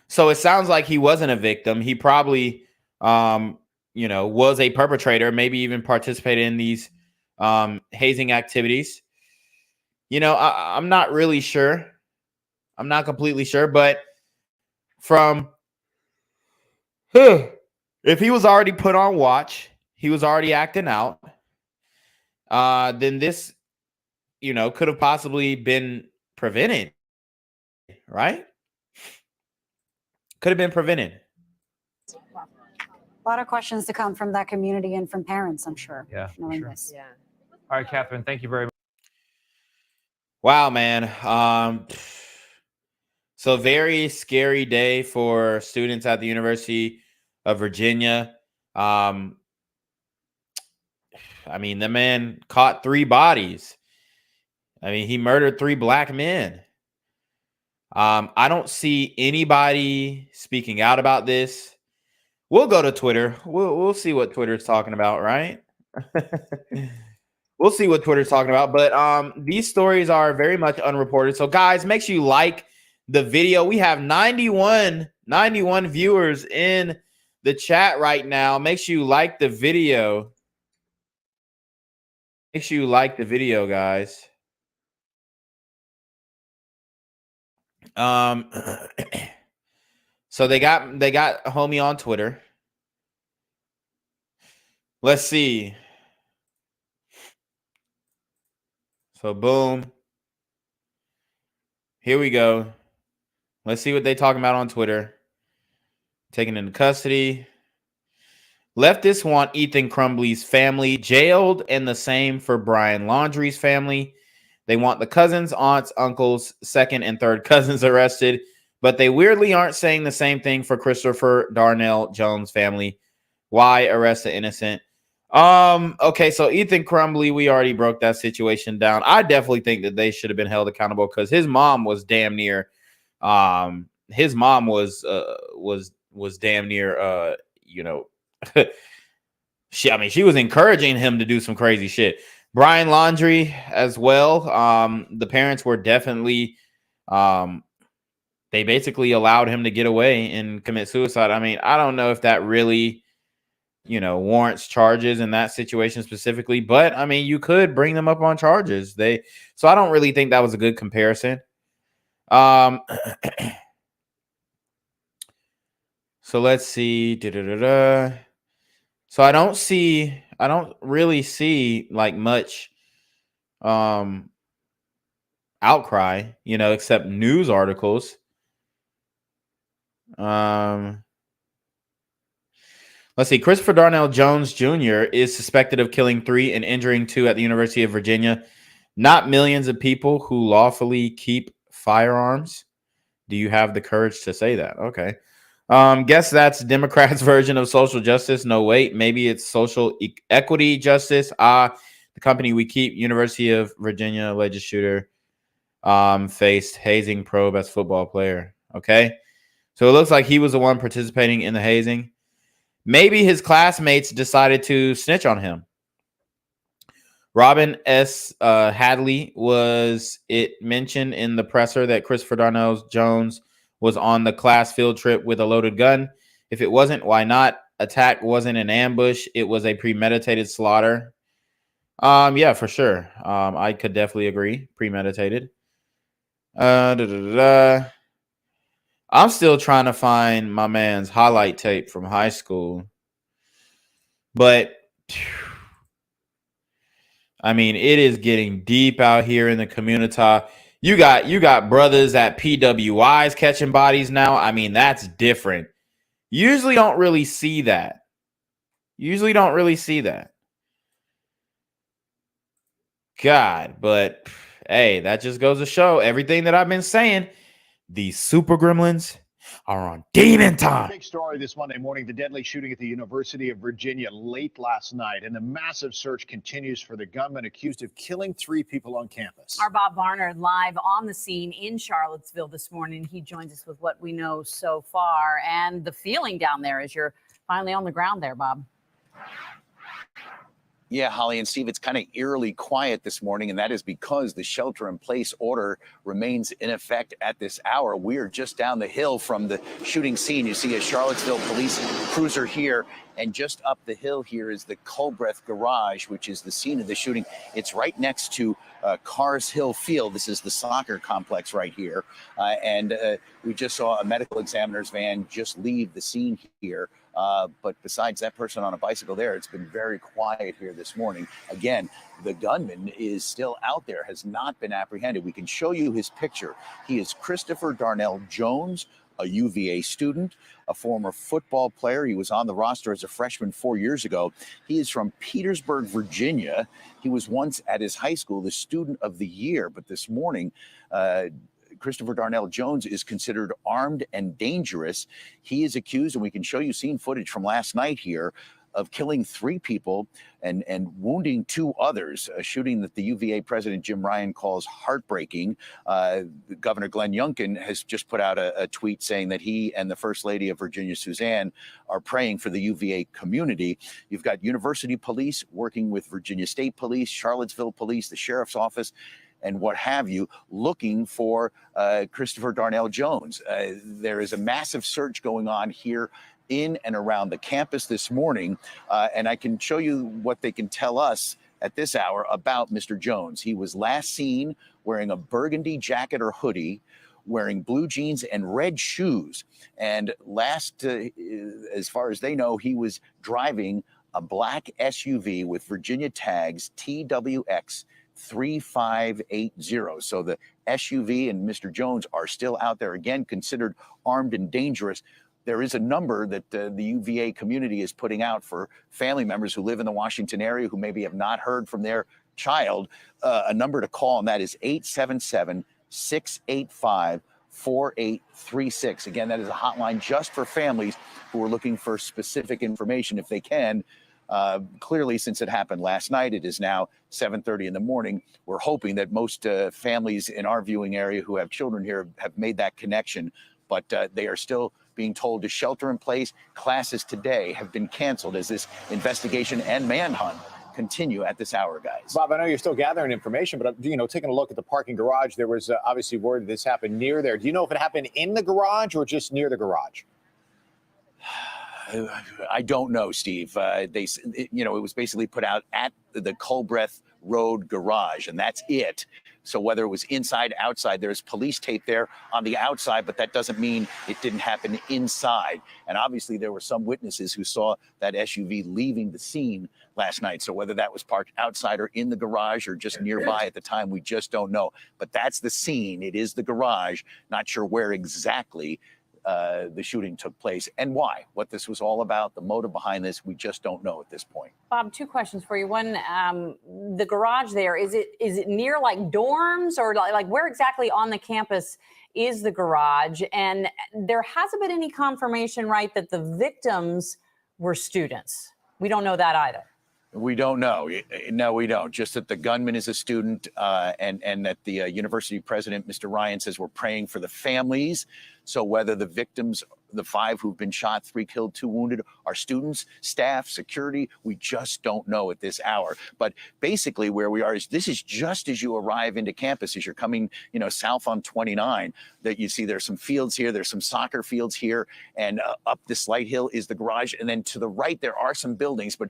So it sounds like he wasn't a victim. He probably, was a perpetrator, maybe even participated in these hazing activities. I'm not really sure. I'm not completely sure, but if he was already put on watch, he was already acting out, then this, could have possibly been prevented, right? Could have been prevented. A lot of questions to come from that community and from parents, I'm sure. Yeah, knowing sure. this. Yeah. All right, Catherine, thank you very much. Wow, man. So very scary day for students at the University of Virginia. The man caught 3 bodies. He murdered 3 black men. I don't see anybody speaking out about this. We'll go to Twitter. We'll see what Twitter's talking about, right? We'll see what Twitter's talking about. But these stories are very much unreported. So guys, make sure you like the video. We have 91 viewers in the chat right now. Make sure you like the video. Make sure you like the video, guys. So they got homie on Twitter. Let's see. So boom. Here we go. Let's see what they talking about on Twitter. Taken into custody. Leftists want Ethan Crumbley's family jailed, and the same for Brian Laundrie's family. They want the cousins, aunts, uncles, second and third cousins arrested, but they weirdly aren't saying the same thing for Christopher Darnell Jones family. Why arrest the innocent? Okay, so Ethan Crumbley, we already broke that situation down. I definitely think that they should have been held accountable because his mom was damn near his mom was damn near she was encouraging him to do some crazy shit. Brian Laundrie as well. The parents were definitely they basically allowed him to get away and commit suicide. I don't know if that really warrants charges in that situation specifically. But I mean, you could bring them up on charges. So I don't really think that was a good comparison. So let's see. So I don't really see like much outcry, except news articles. Let's see. Christopher Darnell Jones Jr. is suspected of killing 3 and injuring 2 at the University of Virginia. Not millions of people who lawfully keep firearms. Do you have the courage to say that? Okay. Guess that's Democrats' version of social justice. No, wait. Maybe it's social equity justice. The company we keep, University of Virginia alleged shooter faced hazing probe as football player. Okay. So it looks like he was the one participating in the hazing. Maybe his classmates decided to snitch on him. Robin S. Hadley, was it mentioned in the presser that Christopher Darnell Jones was on the class field trip with a loaded gun? If it wasn't, why not? Attack wasn't an ambush. It was a premeditated slaughter. Yeah, for sure. I could definitely agree. Premeditated. I'm still trying to find my man's highlight tape from high school. But I mean, it is getting deep out here in the community. You got brothers at PWIs catching bodies now. I mean, that's different. Usually don't really see that. God, but hey, that just goes to show everything that I've been saying. These super gremlins are on demon time. Big story this Monday morning, the deadly shooting at the University of Virginia late last night, and the massive search continues for the gunman accused of killing 3 people on campus. Our Bob Barnard live on the scene in Charlottesville this morning. He joins us with what we know so far and the feeling down there as you're finally on the ground there, Bob. Yeah, Holly and Steve, it's kind of eerily quiet this morning, and that is because the shelter-in-place order remains in effect at this hour. We're just down the hill from the shooting scene. You see a Charlottesville police cruiser here, and just up the hill here is the Culbreth Garage, which is the scene of the shooting. It's right next to Cars Hill Field. This is the soccer complex right here, and we just saw a medical examiner's van just leave the scene here. But besides that person on a bicycle there, it's been very quiet here this morning. Again, the gunman is still out there, has not been apprehended. We can show you his picture. He is Christopher Darnell Jones, a UVA student, a former football player. He was on the roster as a freshman 4 years ago. He is from Petersburg, Virginia. He was once at his high school the student of the year, but this morning, Christopher Darnell Jones is considered armed and dangerous. He is accused, and we can show you scene footage from last night here, of killing 3 people and wounding 2 others, a shooting that the UVA president Jim Ryan calls heartbreaking. Governor Glenn Youngkin has just put out a tweet saying that he and the First Lady of Virginia, Suzanne, are praying for the UVA community. You've got university police working with Virginia State Police, Charlottesville Police, the Sheriff's Office, and what have you, looking for Christopher Darnell Jones. There is a massive search going on here in and around the campus this morning, and I can show you what they can tell us at this hour about Mr. Jones. He was last seen wearing a burgundy jacket or hoodie, wearing blue jeans and red shoes. And last, as far as they know, he was driving a black SUV with Virginia tags TWX 3580. So the SUV and Mr. Jones are still out there, again, considered armed and dangerous. There is a number that the UVA community is putting out for family members who live in the Washington area who maybe have not heard from their child. A number to call, and that is 877-685-4836. Again, that is a hotline just for families who are looking for specific information if they can. Clearly, since it happened last night, it is now 7:30 in the morning. We're hoping that most families in our viewing area who have children here have made that connection, but they are still being told to shelter in place. Classes today have been canceled as this investigation and manhunt continue at this hour, guys. Bob, I know you're still gathering information, but taking a look at the parking garage, there was obviously word this happened near there. Do you know if it happened in the garage or just near the garage? I don't know, Steve. It was basically put out at the Culbreth Road garage, and that's it. So whether it was inside, outside, there's police tape there on the outside, but that doesn't mean it didn't happen inside. And obviously there were some witnesses who saw that SUV leaving the scene last night. So whether that was parked outside or in the garage or just nearby at the time, we just don't know. But that's the scene. It is the garage. Not sure where exactly the shooting took place and why. What this was all about, the motive behind this, we just don't know at this point. Bob, two questions for you. One, the garage there, is it near like dorms or like where exactly on the campus is the garage? And there hasn't been any confirmation, right, that the victims were students. We don't know that either. We don't know. No, we don't. Just that the gunman is a student and that the university president, Mr. Ryan, says we're praying for the families. So whether the victims, the 5 who've been shot, 3 killed, 2 wounded, are students, staff, security, we just don't know at this hour. But basically where we are is this is just as you arrive into campus, as you're coming, south on 29, that you see there's some fields here, there's some soccer fields here, and up this slight hill is the garage. And then to the right, there are some buildings, but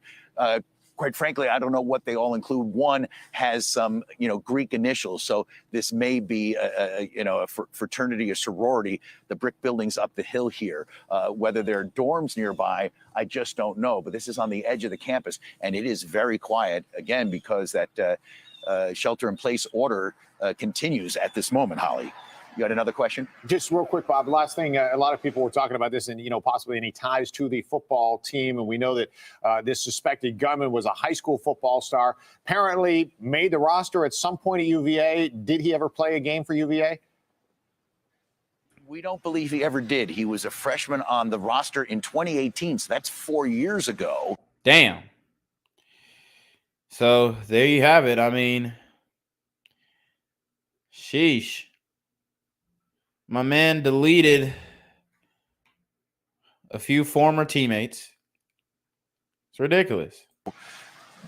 quite frankly, I don't know what they all include. One has some, Greek initials. So this may be a fraternity or sorority, the brick buildings up the hill here. Whether there are dorms nearby, I just don't know. But this is on the edge of the campus, and it is very quiet, again, because that shelter-in-place order continues at this moment, Holly. You had another question? Just real quick, Bob. Last thing, a lot of people were talking about this and, possibly any ties to the football team. And we know that this suspected gunman was a high school football star, apparently made the roster at some point at UVA. Did he ever play a game for UVA? We don't believe he ever did. He was a freshman on the roster in 2018, so that's 4 years ago. Damn. So there you have it. I mean, sheesh. My man deleted a few former teammates. It's ridiculous.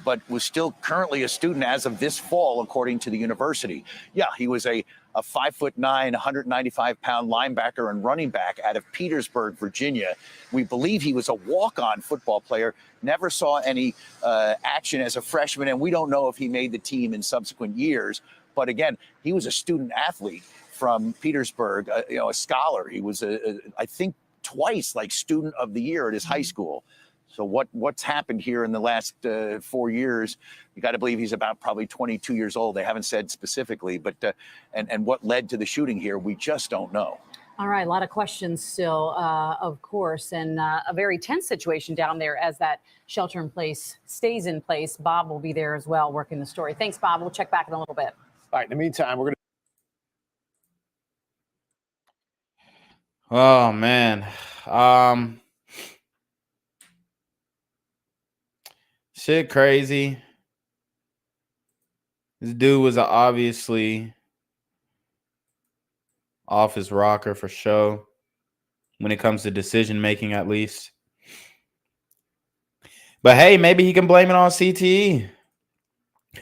But was still currently a student as of this fall, according to the university. Yeah, he was a 5'9", 195-pound linebacker and running back out of Petersburg, Virginia. We believe he was a walk-on football player, never saw any action as a freshman, and we don't know if he made the team in subsequent years. But again, he was a student athlete from Petersburg, a scholar. He was, I think, twice student of the year at his high school. So what's happened here in the last 4 years? You got to believe he's about probably 22 years old. They haven't said specifically, but and what led to the shooting here, we just don't know. All right, a lot of questions still, of course, and a very tense situation down there as that shelter in place stays in place. Bob will be there as well, working the story. Thanks, Bob. We'll check back in a little bit. All right, in the meantime, we're going to. Oh man. Shit crazy. This dude was obviously off his rocker for sure when it comes to decision making, at least. But hey, maybe he can blame it on CTE.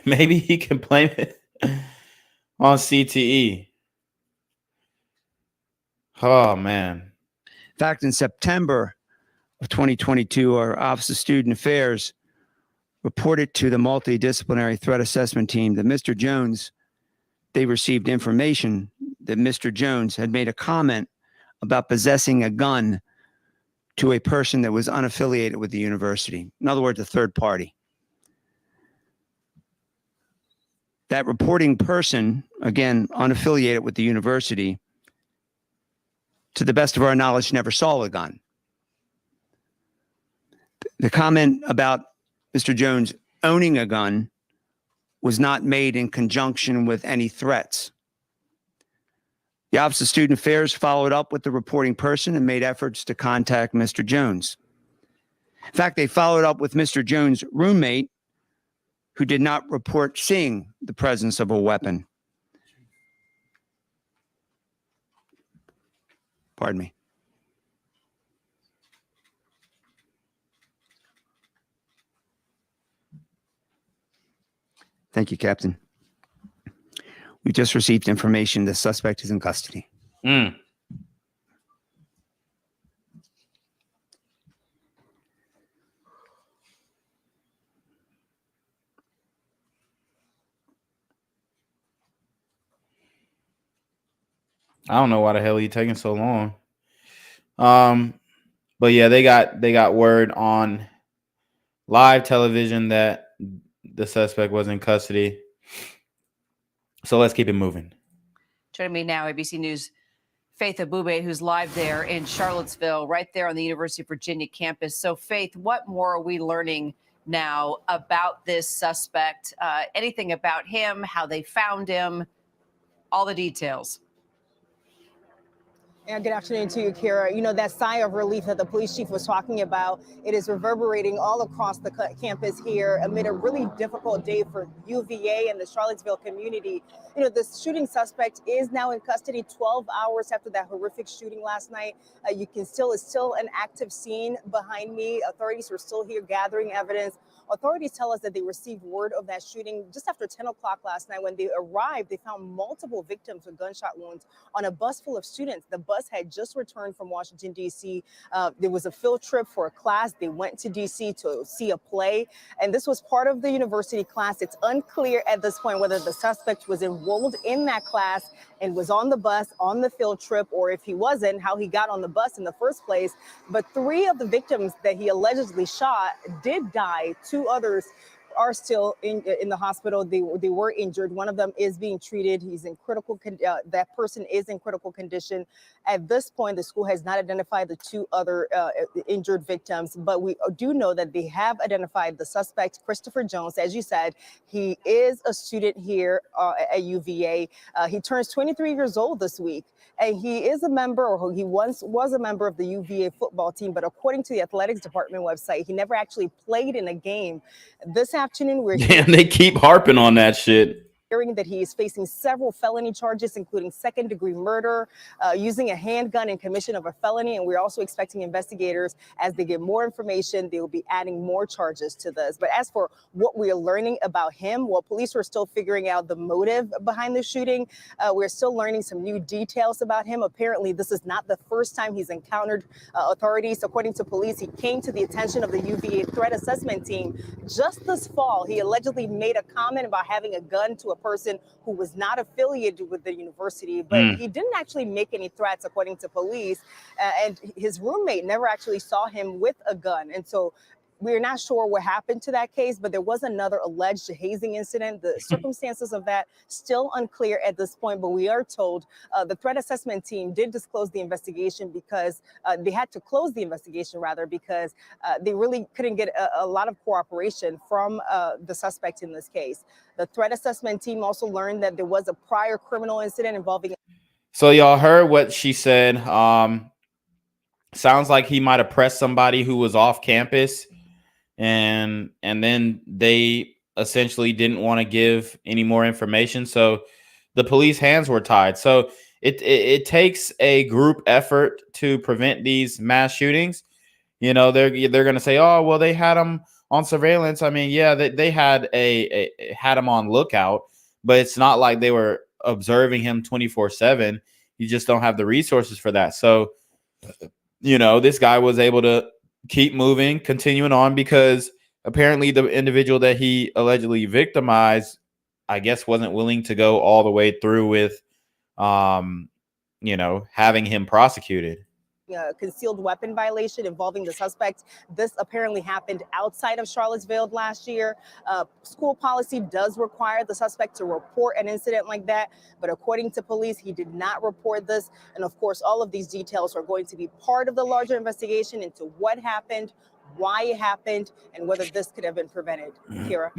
Maybe he can blame it on CTE. Oh, man. In fact, in September of 2022, our Office of Student Affairs reported to the multidisciplinary threat assessment team that Mr. Jones, they received information that Mr. Jones had made a comment about possessing a gun to a person that was unaffiliated with the university. In other words, a third party. That reporting person, again, unaffiliated with the university, to the best of our knowledge, never saw a gun. The comment about Mr. Jones owning a gun was not made in conjunction with any threats. The Office of Student Affairs followed up with the reporting person and made efforts to contact Mr. Jones. In fact, they followed up with Mr. Jones' roommate, who did not report seeing the presence of a weapon. Pardon me. Thank you, Captain. We just received information the suspect is in custody. I don't know why the hell he taking so long. But yeah, they got word on live television that the suspect was in custody. So let's keep it moving. Joining me now, ABC News' Faith Abube, who's live there in Charlottesville, right there on the University of Virginia campus. So, Faith, what more are we learning now about this suspect? Anything about him, how they found him, all the details? And good afternoon to you, Kira. You know, that sigh of relief that the police chief was talking about, it is reverberating all across the campus here amid a really difficult day for UVA and the Charlottesville community. You know, the shooting suspect is now in custody 12 hours after that horrific shooting last night. It's still an active scene behind me. Authorities are still here gathering evidence. Authorities tell us that they received word of that shooting just after 10 o'clock last night. When they arrived, they found multiple victims with gunshot wounds on a bus full of students. The bus had just returned from Washington, D.C. There was a field trip for a class. They went to D.C. to see a play, and this was part of the university class. It's unclear at this point whether the suspect was enrolled in that class and was on the bus on the field trip, or if he wasn't, how he got on the bus in the first place. But 3 of the victims that he allegedly shot did die. 2 others are still in the hospital. They were injured. One of them is being treated. He's in critical. That person is in critical condition. At this point, the school has not identified the 2 other injured victims, but we do know that they have identified the suspect, Christopher Jones. As you said, he is a student here at UVA. He turns 23 years old this week. And he is a member, or he once was a member of the UVA football team, but according to the athletics department website, he never actually played in a game. This afternoon, we're Damn, they keep harping on that shit. hearing that he is facing several felony charges, including second-degree murder, using a handgun in commission of a felony. And we're also expecting investigators, as they get more information, they will be adding more charges to this. But as for what we are learning about him, well, police are still figuring out the motive behind the shooting. We're still learning some new details about him. Apparently, this is not the first time he's encountered authorities. According to police, he came to the attention of the UVA threat assessment team just this fall. He allegedly made a comment about having a gun to a person who was not affiliated with the university, but he didn't actually make any threats, according to police. And his roommate never actually saw him with a gun. And so we're not sure what happened to that case, but there was another alleged hazing incident. The circumstances of that still unclear at this point, but we are told the threat assessment team did disclose the investigation because they had to close the investigation because they really couldn't get a lot of cooperation from the suspect in this case. The threat assessment team also learned that there was a prior criminal incident involving. So y'all heard what she said. Sounds like he might have pressed somebody who was off campus, and then they essentially didn't want to give any more information. So the police hands were tied. So it takes a group effort to prevent these mass shootings. You know, they're going to say, oh, well, they had him on surveillance. I mean, yeah, they had had him on lookout, but it's not like they were observing him 24/7. You just don't have the resources for that. So, you know, this guy was able to keep moving, continuing on, because apparently the individual that he allegedly victimized, I guess, wasn't willing to go all the way through with, you know, having him prosecuted. Concealed weapon violation involving the suspect. This apparently happened outside of Charlottesville last year. School policy does require the suspect to report an incident like that, but according to police, he did not report this. And of course, all of these details are going to be part of the larger investigation into what happened, why it happened, and whether this could have been prevented. Kira.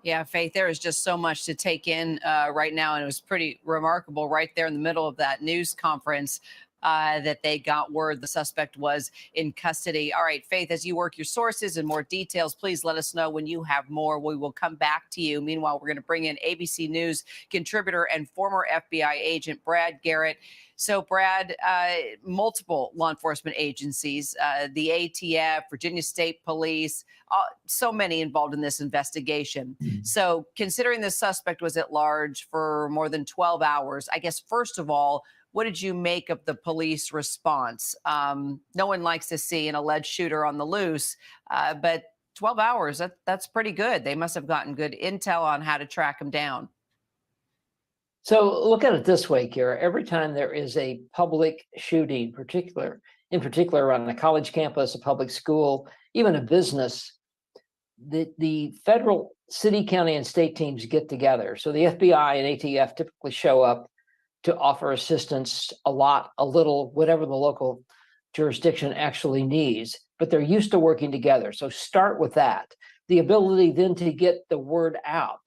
Yeah, Faith, there is just so much to take in right now, and it was pretty remarkable right there in the middle of that news conference. That they got word the suspect was in custody. All right, Faith, as you work your sources and more details, please let us know when you have more. We will come back to you. Meanwhile, we're going to bring in ABC News contributor and former FBI agent Brad Garrett. So, Brad, multiple law enforcement agencies, the ATF, Virginia State Police, so many involved in this investigation. So, considering the suspect was at large for more than 12 hours, I guess, first of all, what did you make of the police response? No one likes to see an alleged shooter on the loose, but 12 hours, that's pretty good. They must have gotten good intel on how to track him down. So look at it this way, Kara. Every time there is a public shooting, in particular on a college campus, a public school, even a business, the federal, city, county, and state teams get together. So the FBI and ATF typically show up to offer assistance, a lot, a little, whatever the local jurisdiction actually needs, but they're used to working together. So start with that. The ability then to get the word out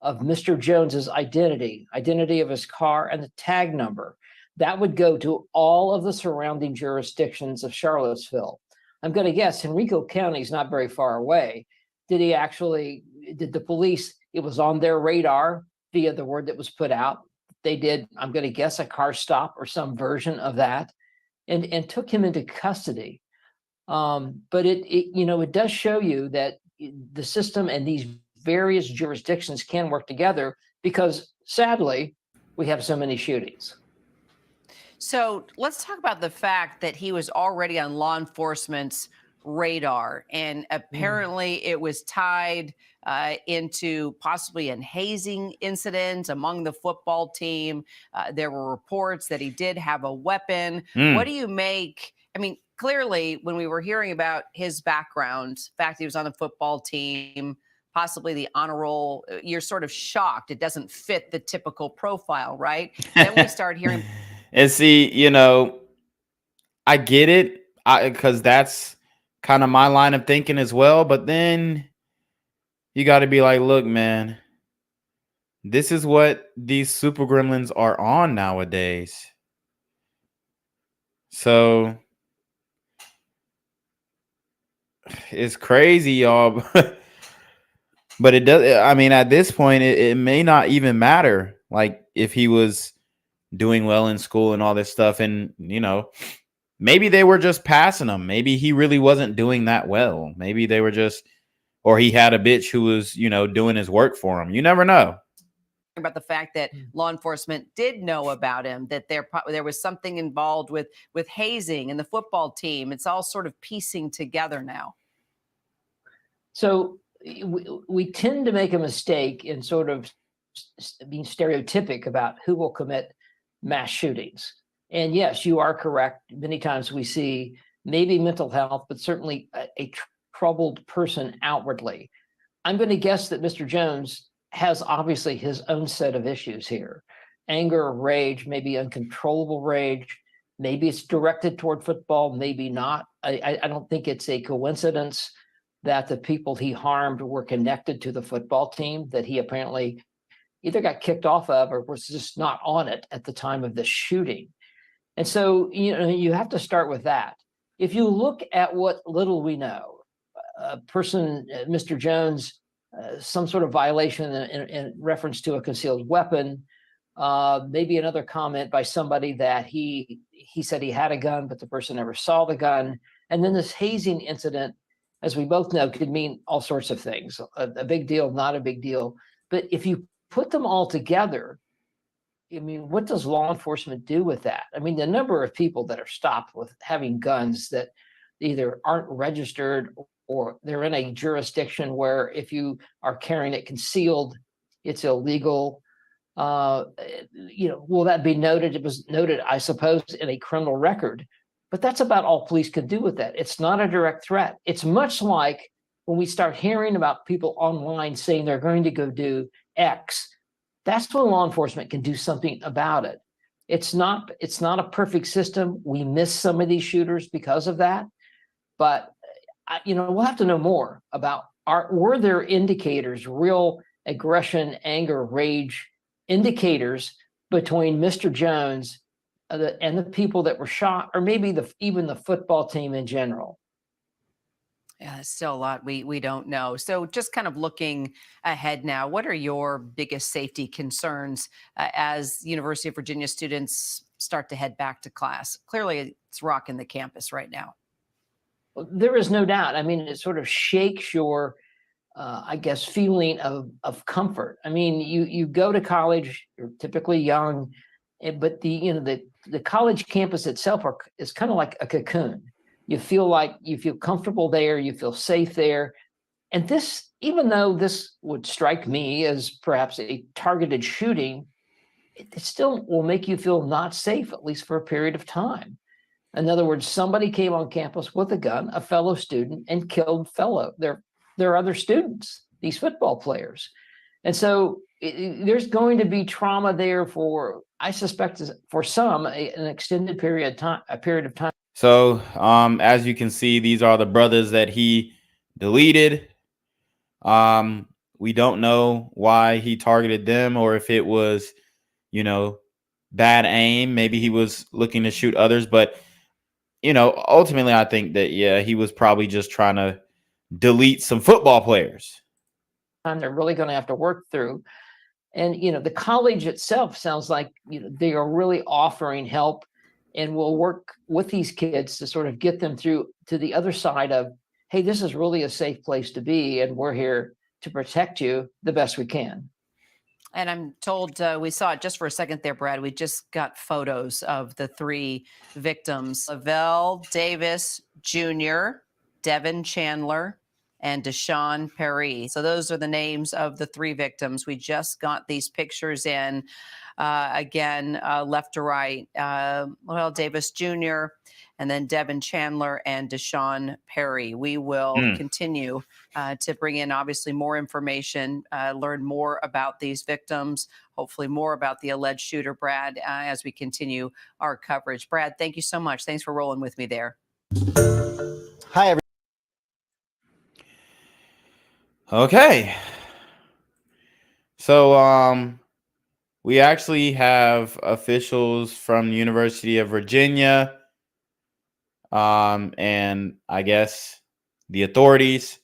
of Mr. Jones's identity of his car, and the tag number. That would go to all of the surrounding jurisdictions of Charlottesville. I'm going to guess Henrico County is not very far away. Did the police, it was on their radar via the word that was put out. They did, I'm going to guess, a car stop or some version of that, and took him into custody. But it does show you that the system and these various jurisdictions can work together, because sadly, we have so many shootings. So let's talk about the fact that he was already on law enforcement's radar, and apparently it was tied into possibly a hazing incident among the football team. There were reports that he did have a weapon. What do you make? I mean, clearly, when we were hearing about his background, the fact he was on the football team, possibly the honor roll, you're sort of shocked. It doesn't fit the typical profile, right? Then we start hearing. And see, I get it, because that's kind of my line of thinking as well. But then you got to be like, look, man, this is what these super gremlins are on nowadays. So it's crazy, y'all. But it does. I mean, at this point, it may not even matter. Like, if he was doing well in school and all this stuff, and maybe they were just passing him. Maybe he really wasn't doing that well. Maybe they were just, or he had a bitch who was, doing his work for him. You never know. About the fact that law enforcement did know about him, that there was something involved with hazing and the football team. It's all sort of piecing together now. So we tend to make a mistake in sort of being stereotypic about who will commit mass shootings. And yes, you are correct. Many times we see maybe mental health, but certainly a troubled person outwardly. I'm going to guess that Mr. Jones has obviously his own set of issues here. Anger, rage, maybe uncontrollable rage. Maybe it's directed toward football, maybe not. I don't think it's a coincidence that the people he harmed were connected to the football team that he apparently either got kicked off of or was just not on it at the time of the shooting. And so, you have to start with that. If you look at what little we know, a person, Mr. Jones, some sort of violation in reference to a concealed weapon, maybe another comment by somebody that he said he had a gun, but the person never saw the gun. And then this hazing incident, as we both know, could mean all sorts of things, a big deal, not a big deal. But if you put them all together, I mean, what does law enforcement do with that? I mean, the number of people that are stopped with having guns that either aren't registered or they're in a jurisdiction where if you are carrying it concealed, it's illegal. Will that be noted? It was noted, I suppose, in a criminal record. But that's about all police can do with that. It's not a direct threat. It's much like when we start hearing about people online saying they're going to go do X. That's when law enforcement can do something about it. It's not a perfect system. We miss some of these shooters because of that. But we'll have to know more about were there indicators, real aggression, anger, rage indicators between Mr. Jones and the people that were shot, or maybe even the football team in general. Yeah, it's still a lot we don't know. So just kind of looking ahead now, what are your biggest safety concerns as University of Virginia students start to head back to class? Clearly, it's rocking the campus right now. Well, there is no doubt. I mean, it sort of shakes your, feeling of comfort. I mean, you go to college, you're typically young, but the college campus itself is kind of like a cocoon. You feel comfortable there, you feel safe there. And this, even though this would strike me as perhaps a targeted shooting, it still will make you feel not safe, at least for a period of time. In other words, somebody came on campus with a gun, a fellow student, and killed their other students, these football players. And so there's going to be trauma there for, I suspect, for some, an extended period of time. So, as you can see, these are the brothers that he deleted. We don't know why he targeted them, or if it was, bad aim. Maybe he was looking to shoot others, but ultimately I think that, yeah, he was probably just trying to delete some football players. And they're really going to have to work through. And, the college itself sounds like, they are really offering help and will work with these kids to sort of get them through to the other side of, hey, this is really a safe place to be, and we're here to protect you the best we can. And I'm told we saw it just for a second there, Brad. We just got photos of the three victims: Lavelle Davis Jr., Devin Chandler, and Deshaun Perry. So those are the names of the three victims. We just got these pictures in, again, left to right. Lavelle Davis Jr., and then Devin Chandler and Deshaun Perry. We will continue to bring in, obviously, more information, learn more about these victims, hopefully more about the alleged shooter, Brad, as we continue our coverage. Brad, thank you so much. Thanks for rolling with me there. Hi, everyone. Okay. So, we actually have officials from the University of Virginia, and I guess the authorities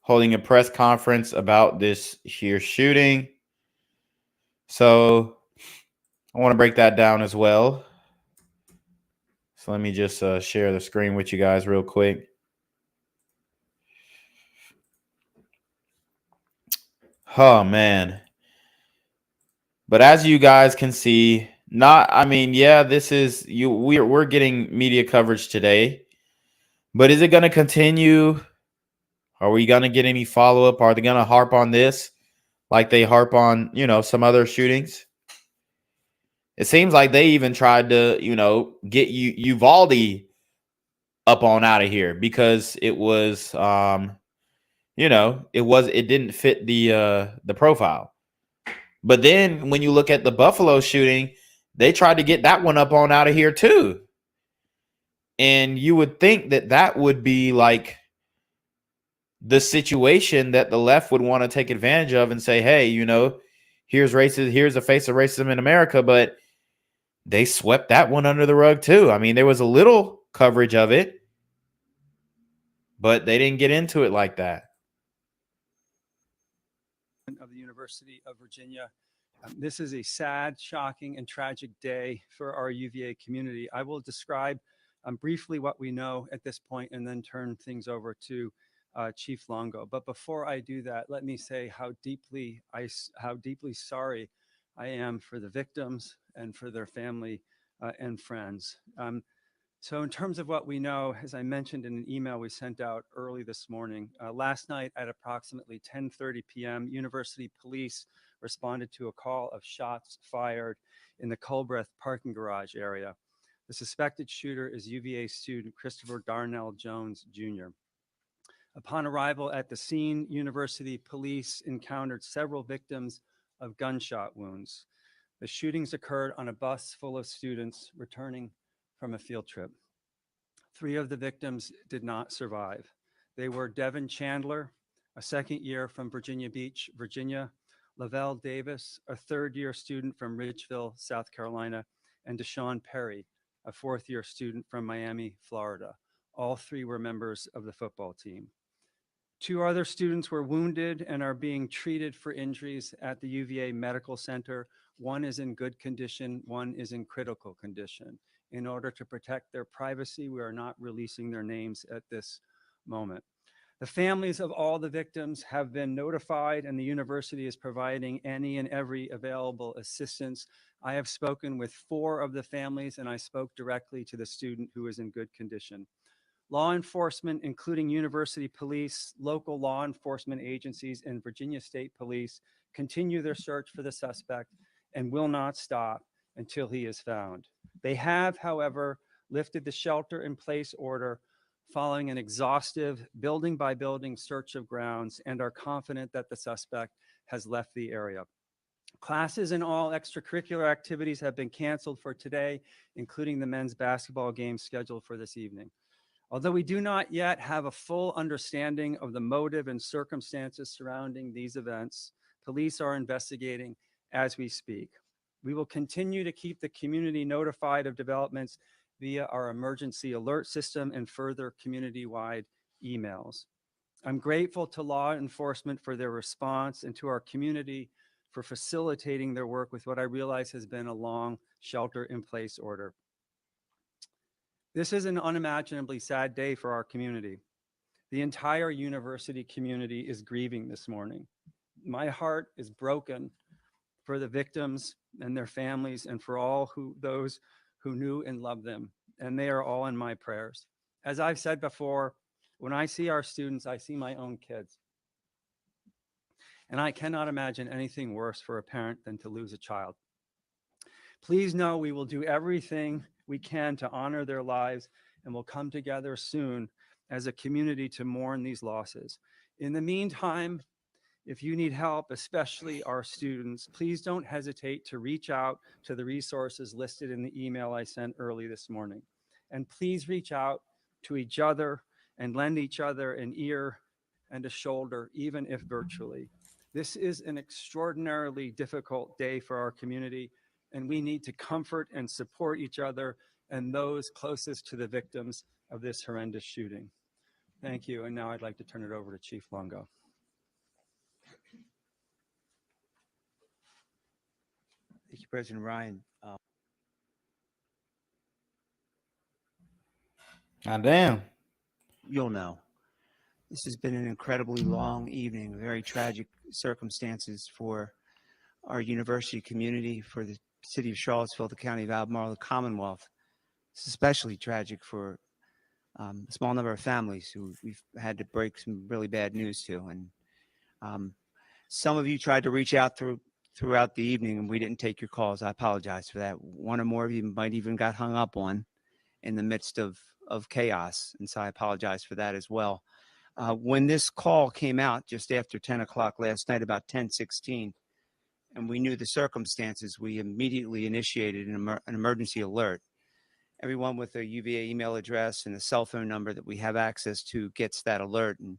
holding a press conference about this here shooting. So I want to break that down as well. So let me just share the screen with you guys real quick. Oh, man. But as you guys can see, this is we're getting media coverage today. But is it going to continue? Are we going to get any follow-up? Are they going to harp on this like they harp on, some other shootings? It seems like they even tried to, get Uvalde up on out of here because it was, it didn't fit the profile. But then when you look at the Buffalo shooting, they tried to get that one up on out of here too. And you would think that that would be like the situation that the left would want to take advantage of and say, hey, here's racism, here's a face of racism in America. But they swept that one under the rug too. I mean, there was a little coverage of it, but they didn't get into it like that. Of the University of Virginia. This is a sad, shocking, and tragic day for our UVA community. I will describe briefly what we know at this point and then turn things over to Chief Longo. But before I do that, let me say how deeply sorry I am for the victims and for their family and friends. So in terms of what we know, as I mentioned in an email we sent out early this morning, last night at approximately 10:30 p.m., University Police responded to a call of shots fired in the Culbreth parking garage area. The suspected shooter is UVA student Christopher Darnell Jones Jr. Upon arrival at the scene, University Police encountered several victims of gunshot wounds. The shootings occurred on a bus full of students returning from a field trip. 3 of the victims did not survive. They were Devin Chandler, a second year from Virginia Beach, Virginia, Lavelle Davis, a third-year student from Ridgeville, South Carolina, and Deshaun Perry, a fourth-year student from Miami, Florida. All 3 were members of the football team. 2 other students were wounded and are being treated for injuries at the UVA Medical Center. One is in good condition, one is in critical condition. In order to protect their privacy, we are not releasing their names at this moment. The families of all the victims have been notified, and the university is providing any and every available assistance. I have spoken with 4 of the families, and I spoke directly to the student who is in good condition. Law enforcement, including university police, local law enforcement agencies, and Virginia State Police, continue their search for the suspect and will not stop until he is found. They have, however, lifted the shelter-in-place order following an exhaustive building-by-building search of grounds and are confident that the suspect has left the area. Classes and all extracurricular activities have been canceled for today, including the men's basketball game scheduled for this evening. Although we do not yet have a full understanding of the motive and circumstances surrounding these events, police are investigating as we speak. We will continue to keep the community notified of developments via our emergency alert system and further community-wide emails. I'm grateful to law enforcement for their response and to our community for facilitating their work with what I realize has been a long shelter-in-place order. This is an unimaginably sad day for our community. The entire university community is grieving this morning. My heart is broken for the victims and their families and for all those who knew and loved them, and they are all in my prayers. As I've said before, when I see our students, I see my own kids. And I cannot imagine anything worse for a parent than to lose a child. Please know we will do everything we can to honor their lives, and we'll come together soon as a community to mourn these losses. In the meantime, if you need help, especially our students, please don't hesitate to reach out to the resources listed in the email I sent early this morning. And please reach out to each other and lend each other an ear and a shoulder, even if virtually. This is an extraordinarily difficult day for our community, and we need to comfort and support each other and those closest to the victims of this horrendous shooting. Thank you. And now I'd like to turn it over to Chief Longo. Thank you, President Ryan. Damn. You'll know. This has been an incredibly long evening, very tragic circumstances for our university community, for the city of Charlottesville, the county of Albemarle, the Commonwealth. It's especially tragic for a small number of families who we've had to break some really bad news to. And some of you tried to reach out throughout the evening, and we didn't take your calls. I apologize for that. One or more of you might even got hung up on in the midst of chaos, and so I apologize for that as well. When this call came out just after 10 o'clock last night, about 10:16, and we knew the circumstances, we immediately initiated an emergency alert. Everyone with a UVA email address and a cell phone number that we have access to gets that alert, and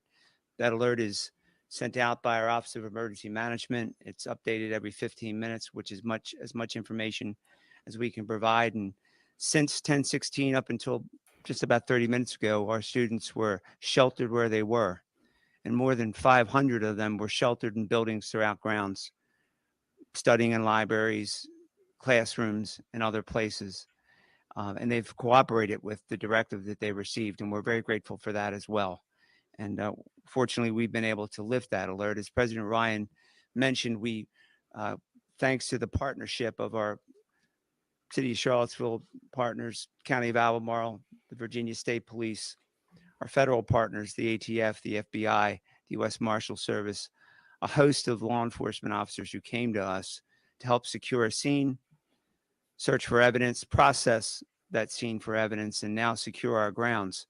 that alert is sent out by our Office of Emergency Management. It's updated every 15 minutes, which is as much information as we can provide. And since 10:16 up until just about 30 minutes ago, our students were sheltered where they were, and more than 500 of them were sheltered in buildings throughout grounds, studying in libraries, classrooms, and other places. And they've cooperated with the directive that they received, and we're very grateful for that as well. And fortunately, we've been able to lift that alert. As President Ryan mentioned, we, thanks to the partnership of our City of Charlottesville partners, County of Albemarle, the Virginia State Police, our federal partners, the ATF, the FBI, the U.S. Marshal Service, a host of law enforcement officers who came to us to help secure a scene, search for evidence, process that scene for evidence, and now secure our grounds.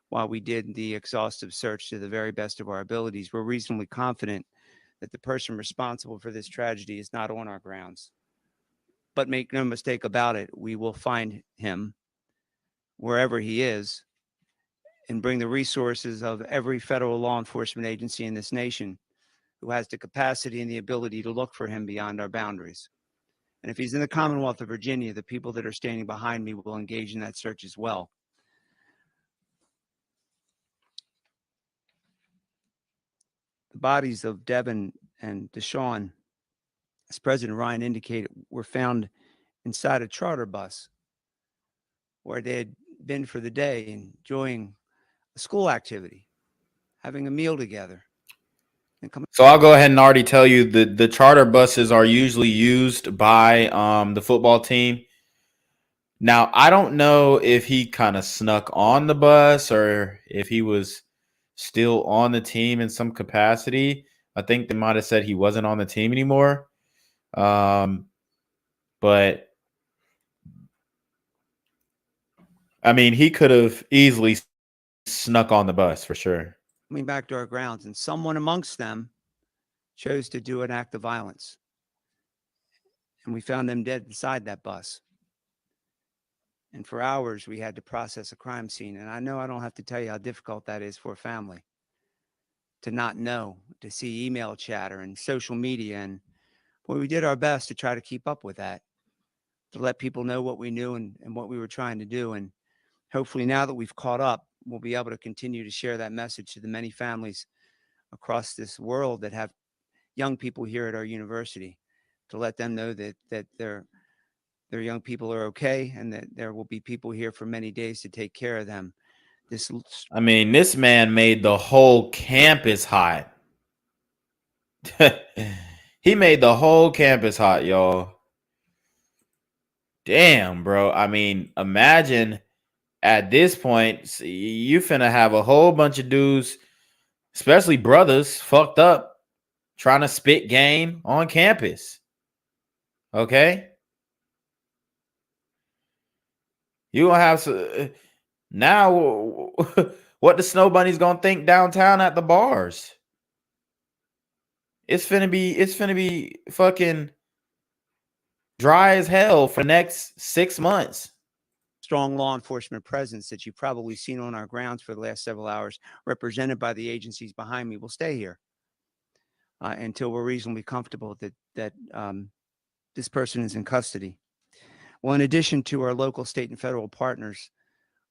While we did the exhaustive search to the very best of our abilities, we're reasonably confident that the person responsible for this tragedy is not on our grounds. But make no mistake about it, we will find him wherever he is and bring the resources of every federal law enforcement agency in this nation who has the capacity and the ability to look for him beyond our boundaries. And if he's in the Commonwealth of Virginia, the people that are standing behind me will engage in that search as well. The bodies of Devin and Deshaun, as President Ryan indicated, were found inside a charter bus where they had been for the day, enjoying a school activity, having a meal together. So I'll go ahead and already tell you that the charter buses are usually used by the football team. Now, I don't know if he kind of snuck on the bus or if he was still on the team in some capacity. I think they might have said he wasn't on the team anymore. But I mean, he could have easily snuck on the bus for sure. Coming back to our grounds, and someone amongst them chose to do an act of violence. And we found them dead inside that bus. And for hours, we had to process a crime scene. And I know I don't have to tell you how difficult that is for a family to not know, to see email chatter and social media. And well, we did our best to try to keep up with that, to let people know what we knew and what we were trying to do. And hopefully now that we've caught up, we'll be able to continue to share that message to the many families across this world that have young people here at our university, to let them know that their young people are okay and that there will be people here for many days to take care of them. I mean, this man made the whole campus hot. He made the whole campus hot, y'all. Damn, bro. I mean, imagine at this point, you finna have a whole bunch of dudes, especially brothers, fucked up, trying to spit game on campus. Okay? You gonna have now what the Snow Bunny's gonna think downtown at the bars. It's finna be fucking dry as hell for the next 6 months. Strong law enforcement presence that you've probably seen on our grounds for the last several hours, represented by the agencies behind me, will stay here until we're reasonably comfortable that this person is in custody. Well, in addition to our local, state, and federal partners,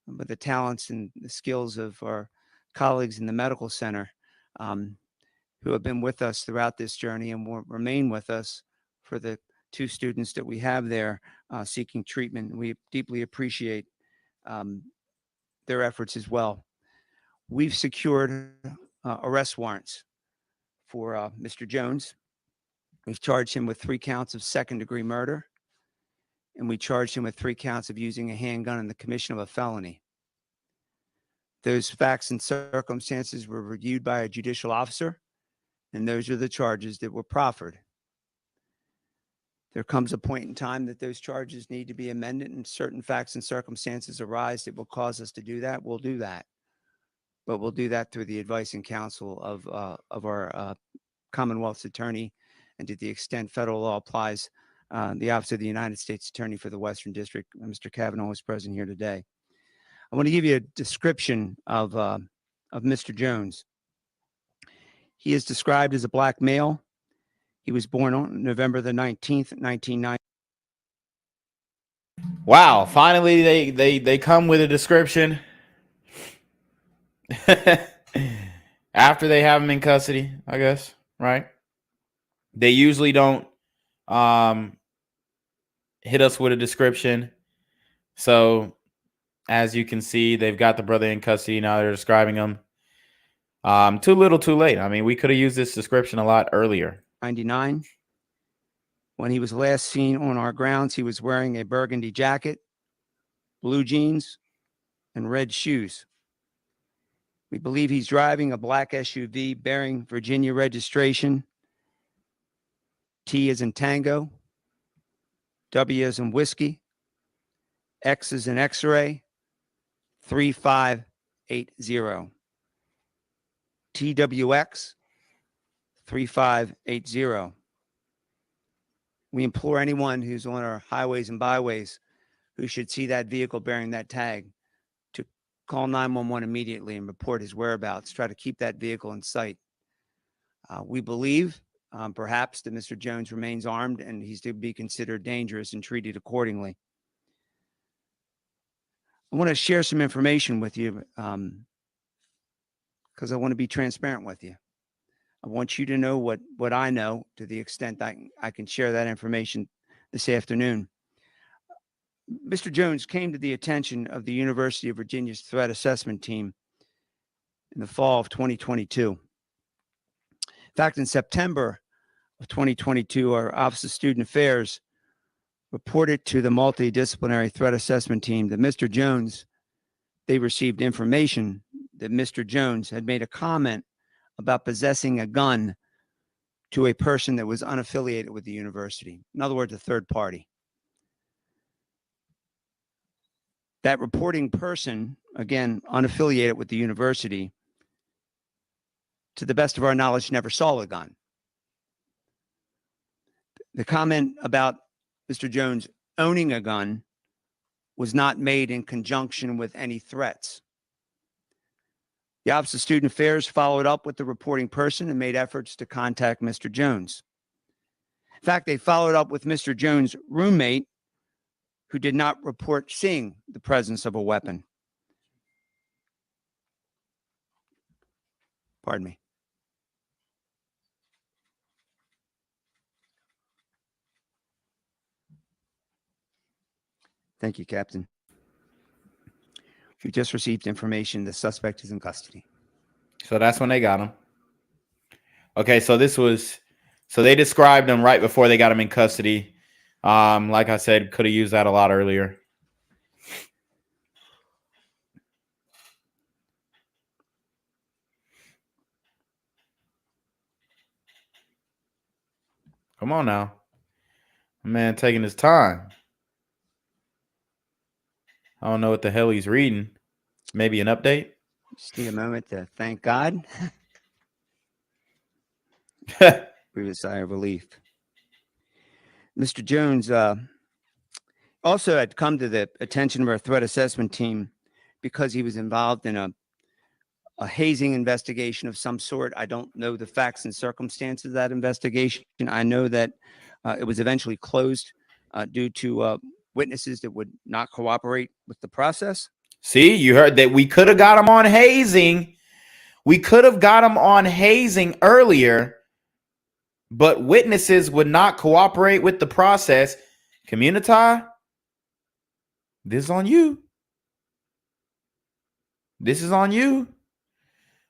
with the talents and the skills of our colleagues in the medical center who have been with us throughout this journey and will remain with us for the 2 students that we have there seeking treatment. We deeply appreciate their efforts as well. We've secured arrest warrants for Mr. Jones. We've charged him with 3 counts of second-degree murder, and we charged him with 3 counts of using a handgun in the commission of a felony. Those facts and circumstances were reviewed by a judicial officer, and those are the charges that were proffered. There comes a point in time that those charges need to be amended, and certain facts and circumstances arise that will cause us to do that. We'll do that. But we'll do that through the advice and counsel of our Commonwealth's attorney, and to the extent federal law applies, the Office of the United States Attorney for the Western District, Mr. Kavanaugh, is present here today. I want to give you a description of Mr. Jones. He is described as a black male. He was born on November the 19th, 1990. Wow, finally they come with a description after they have him in custody, I guess, right? They usually don't hit us with a description. So as you can see, they've got the brother in custody. Now they're describing him. Too little, too late. I mean, we could have used this description a lot earlier. 99. When he was last seen on our grounds, he was wearing a burgundy jacket, blue jeans, and red shoes. We believe he's driving a black SUV bearing Virginia registration. T as in Tango, W as in Whiskey, X as in X-ray, 3580. TWX 3580. We implore anyone who's on our highways and byways who should see that vehicle bearing that tag to call 911 immediately and report his whereabouts. Try to keep that vehicle in sight. We believe perhaps that Mr. Jones remains armed and he's to be considered dangerous and treated accordingly. I want to share some information with you because I want to be transparent with you. I want you to know what I know to the extent that I can share that information this afternoon. Mr. Jones came to the attention of the University of Virginia's threat assessment team in the fall of 2022. In fact, in September of 2022, our Office of Student Affairs reported to the multidisciplinary threat assessment team that Mr. Jones, they received information that Mr. Jones had made a comment about possessing a gun to a person that was unaffiliated with the university. In other words, a third party. That reporting person, again, unaffiliated with the university, to the best of our knowledge, never saw a gun. The comment about Mr. Jones owning a gun was not made in conjunction with any threats. The Office of Student Affairs followed up with the reporting person and made efforts to contact Mr. Jones. In fact, they followed up with Mr. Jones' roommate, who did not report seeing the presence of a weapon. Pardon me. Thank you, Captain. We just received information the suspect is in custody. So that's when they got him. Okay, so they described him right before they got him in custody. Like I said, could have used that a lot earlier. Come on now. Man, taking his time. I don't know what the hell he's reading. Maybe an update? Just need a moment to thank God. Breathe a sigh of relief. Mr. Jones also had come to the attention of our threat assessment team because he was involved in a hazing investigation of some sort. I don't know the facts and circumstances of that investigation. I know that it was eventually closed due to witnesses that would not cooperate with the process. See, you heard that we could have got him on hazing. We could have got him on hazing earlier, but witnesses would not cooperate with the process. Community, this is on you. This is on you.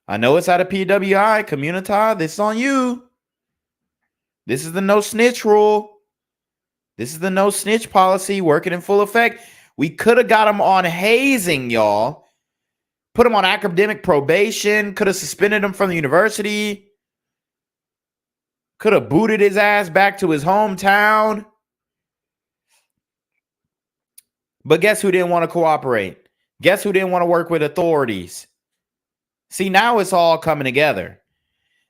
I know it's out of PWI. Community, this is on you. This is the no snitch rule. This is the no snitch policy working in full effect. We could have got him on hazing, y'all. Put him on academic probation. Could have suspended him from the university. Could have booted his ass back to his hometown. But guess who didn't want to cooperate? Guess who didn't want to work with authorities? See, now it's all coming together.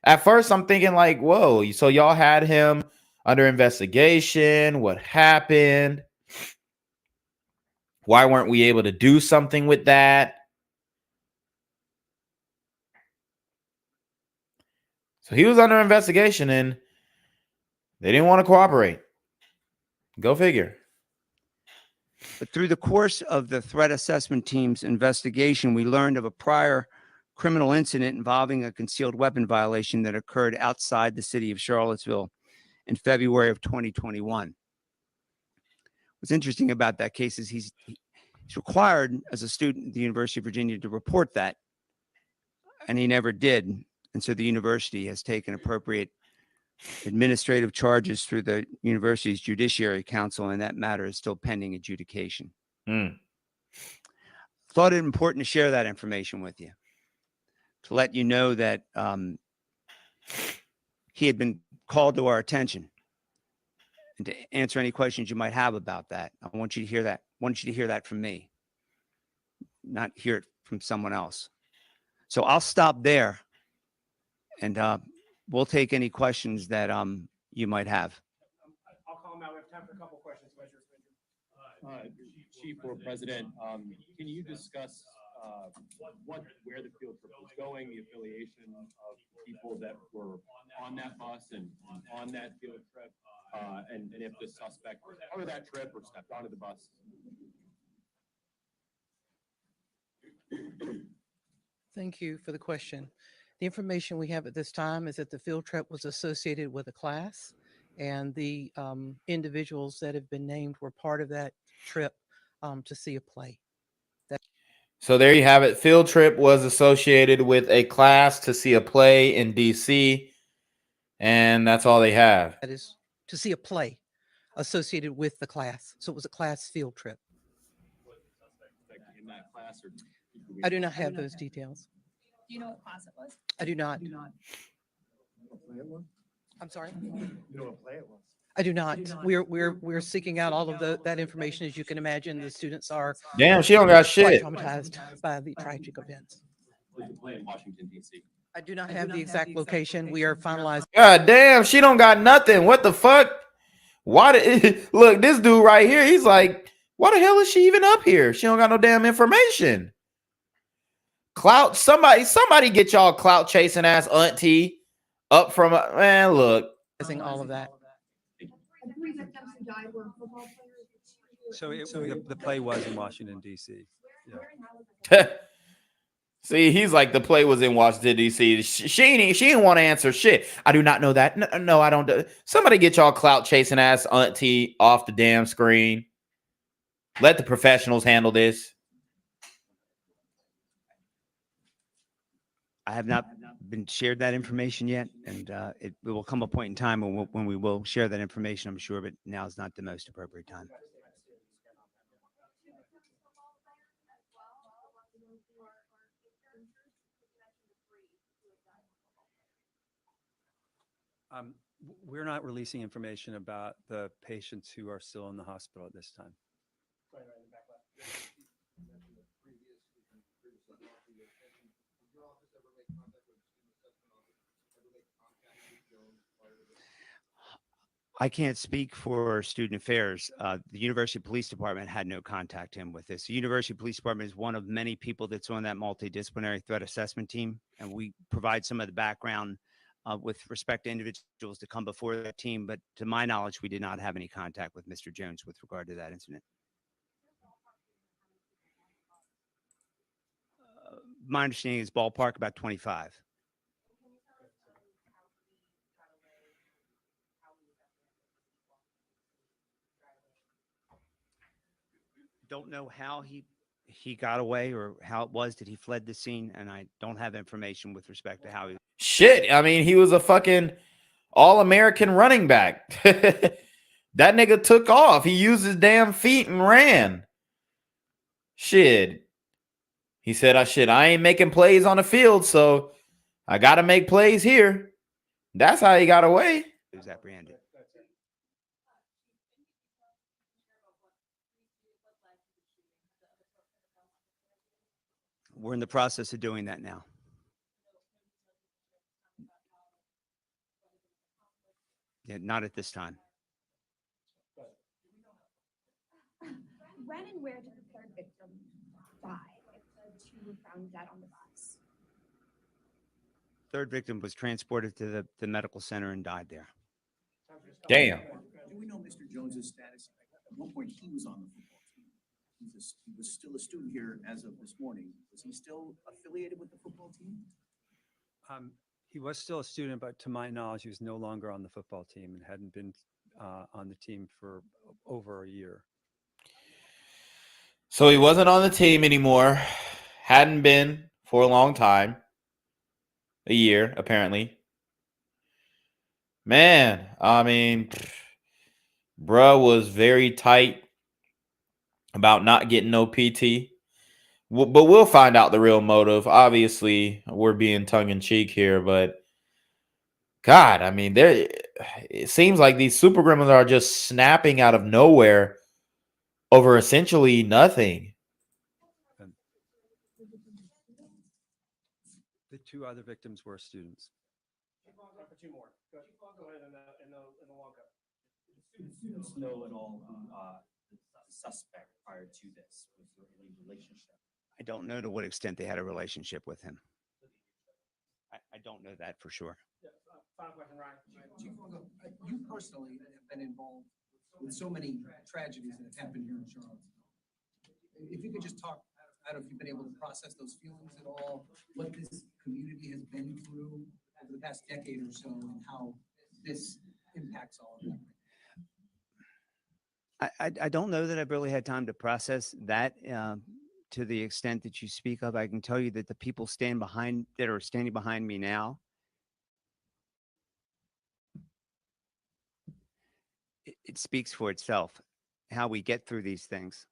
At first, I'm thinking like, whoa, so y'all had him under investigation. What happened? Why weren't we able to do something with that? So he was under investigation and they didn't want to cooperate. Go figure. But through the course of the threat assessment team's investigation, we learned of a prior criminal incident involving a concealed weapon violation that occurred outside the city of Charlottesville in February of 2021. What's interesting about that case is he's required as a student at the University of Virginia to report that, and he never did. And so the university has taken appropriate administrative charges through the university's Judiciary Council, and that matter is still pending adjudication. Thought it important to share that information with you, to let you know that he had been called to our attention, and to answer any questions you might have about that. I want you to hear that. I want you to hear that from me, not hear it from someone else. So I'll stop there, and we'll take any questions that you might have. I'll call him out. We have time for a couple questions. Chief or President, can you discuss where the field trip was going, the affiliation of people that were on that bus and on that field trip, and if the suspect was part of that trip or stepped onto the bus? Thank you for the question. The information we have at this time is that the field trip was associated with a class, and the individuals that have been named were part of that trip to see a play. So there you have it. Field trip was associated with a class to see a play in DC, and that's all they have. That is to see a play associated with the class. So it was a class field trip. In that class, or I do not have those details. Do you know what class it was? I do not. what play it was? I'm sorry? You know what play it was? I do not. We're seeking out all of that information. As you can imagine, the students are Damn, she don't got quite shit. traumatized by the tragic events. In Washington, D.C. I do not have the exact location. We are finalizing. God damn, she don't got nothing. What the fuck? Why did look this dude right here? He's like, why the hell is she even up here? She don't got no damn information. Clout, somebody get y'all clout chasing ass auntie up from man. Look, all of that. So the play was in Washington, D.C. Yeah. See, he's like the play was in Washington D.C. She didn't want to answer shit. I do not know that. No, I don't. Somebody get y'all clout chasing ass auntie off the damn screen. Let the professionals handle this. I have not been shared that information yet, and it will come a point in time when we will share that information, I'm sure, but now is not the most appropriate time. We're not releasing information about the patients who are still in the hospital at this time. I can't speak for student affairs. The University Police Department had no contact him with this. The University Police Department is one of many people that's on that multidisciplinary threat assessment team, and we provide some of the background with respect to individuals to come before that team. But to my knowledge, we did not have any contact with Mr. Jones with regard to that incident. My understanding is ballpark about 25. Don't know how he got away or how it was that he fled the scene, and I don't have information with respect to how he. Shit, I mean, he was a fucking all-American running back. That nigga took off. He used his damn feet and ran. Shit. He said, I ain't making plays on the field, so I got to make plays here. That's how he got away. He was apprehended. We're in the process of doing that now. Yeah, not at this time. When and where did the third victim die if the two were found dead on the bus? Third victim was transported to the medical center and died there. Damn. Do we know Mr. Jones's status? At one point, he was on the football team. He was still a student here as of this morning. Was he still affiliated with the football team? He was still a student, but to my knowledge, he was no longer on the football team and hadn't been on the team for over a year. So he wasn't on the team anymore. Hadn't been for a long time. A year, apparently. Man, I mean, bruh was very tight about not getting no PT. But we'll find out the real motive. Obviously, we're being tongue-in-cheek here, but God, I mean, it seems like these super gremlins are just snapping out of nowhere over essentially nothing. The two other victims were students. Two more. Go ahead and the walk up. Did students know at all who the suspect prior to this? Was there any relationship? I don't know to what extent they had a relationship with him. I don't know that for sure. Final question, Ryan. Chief, you personally have been involved with so many tragedies that have happened here in Charlottesville. If you could just talk, I don't know if you've been able to process those feelings at all, what this community has been through over the past decade or so, and how this impacts all of them. I don't know that I've really had time to process that to the extent that you speak of. I can tell you that the people that are standing behind me now, it speaks for itself, how we get through these things.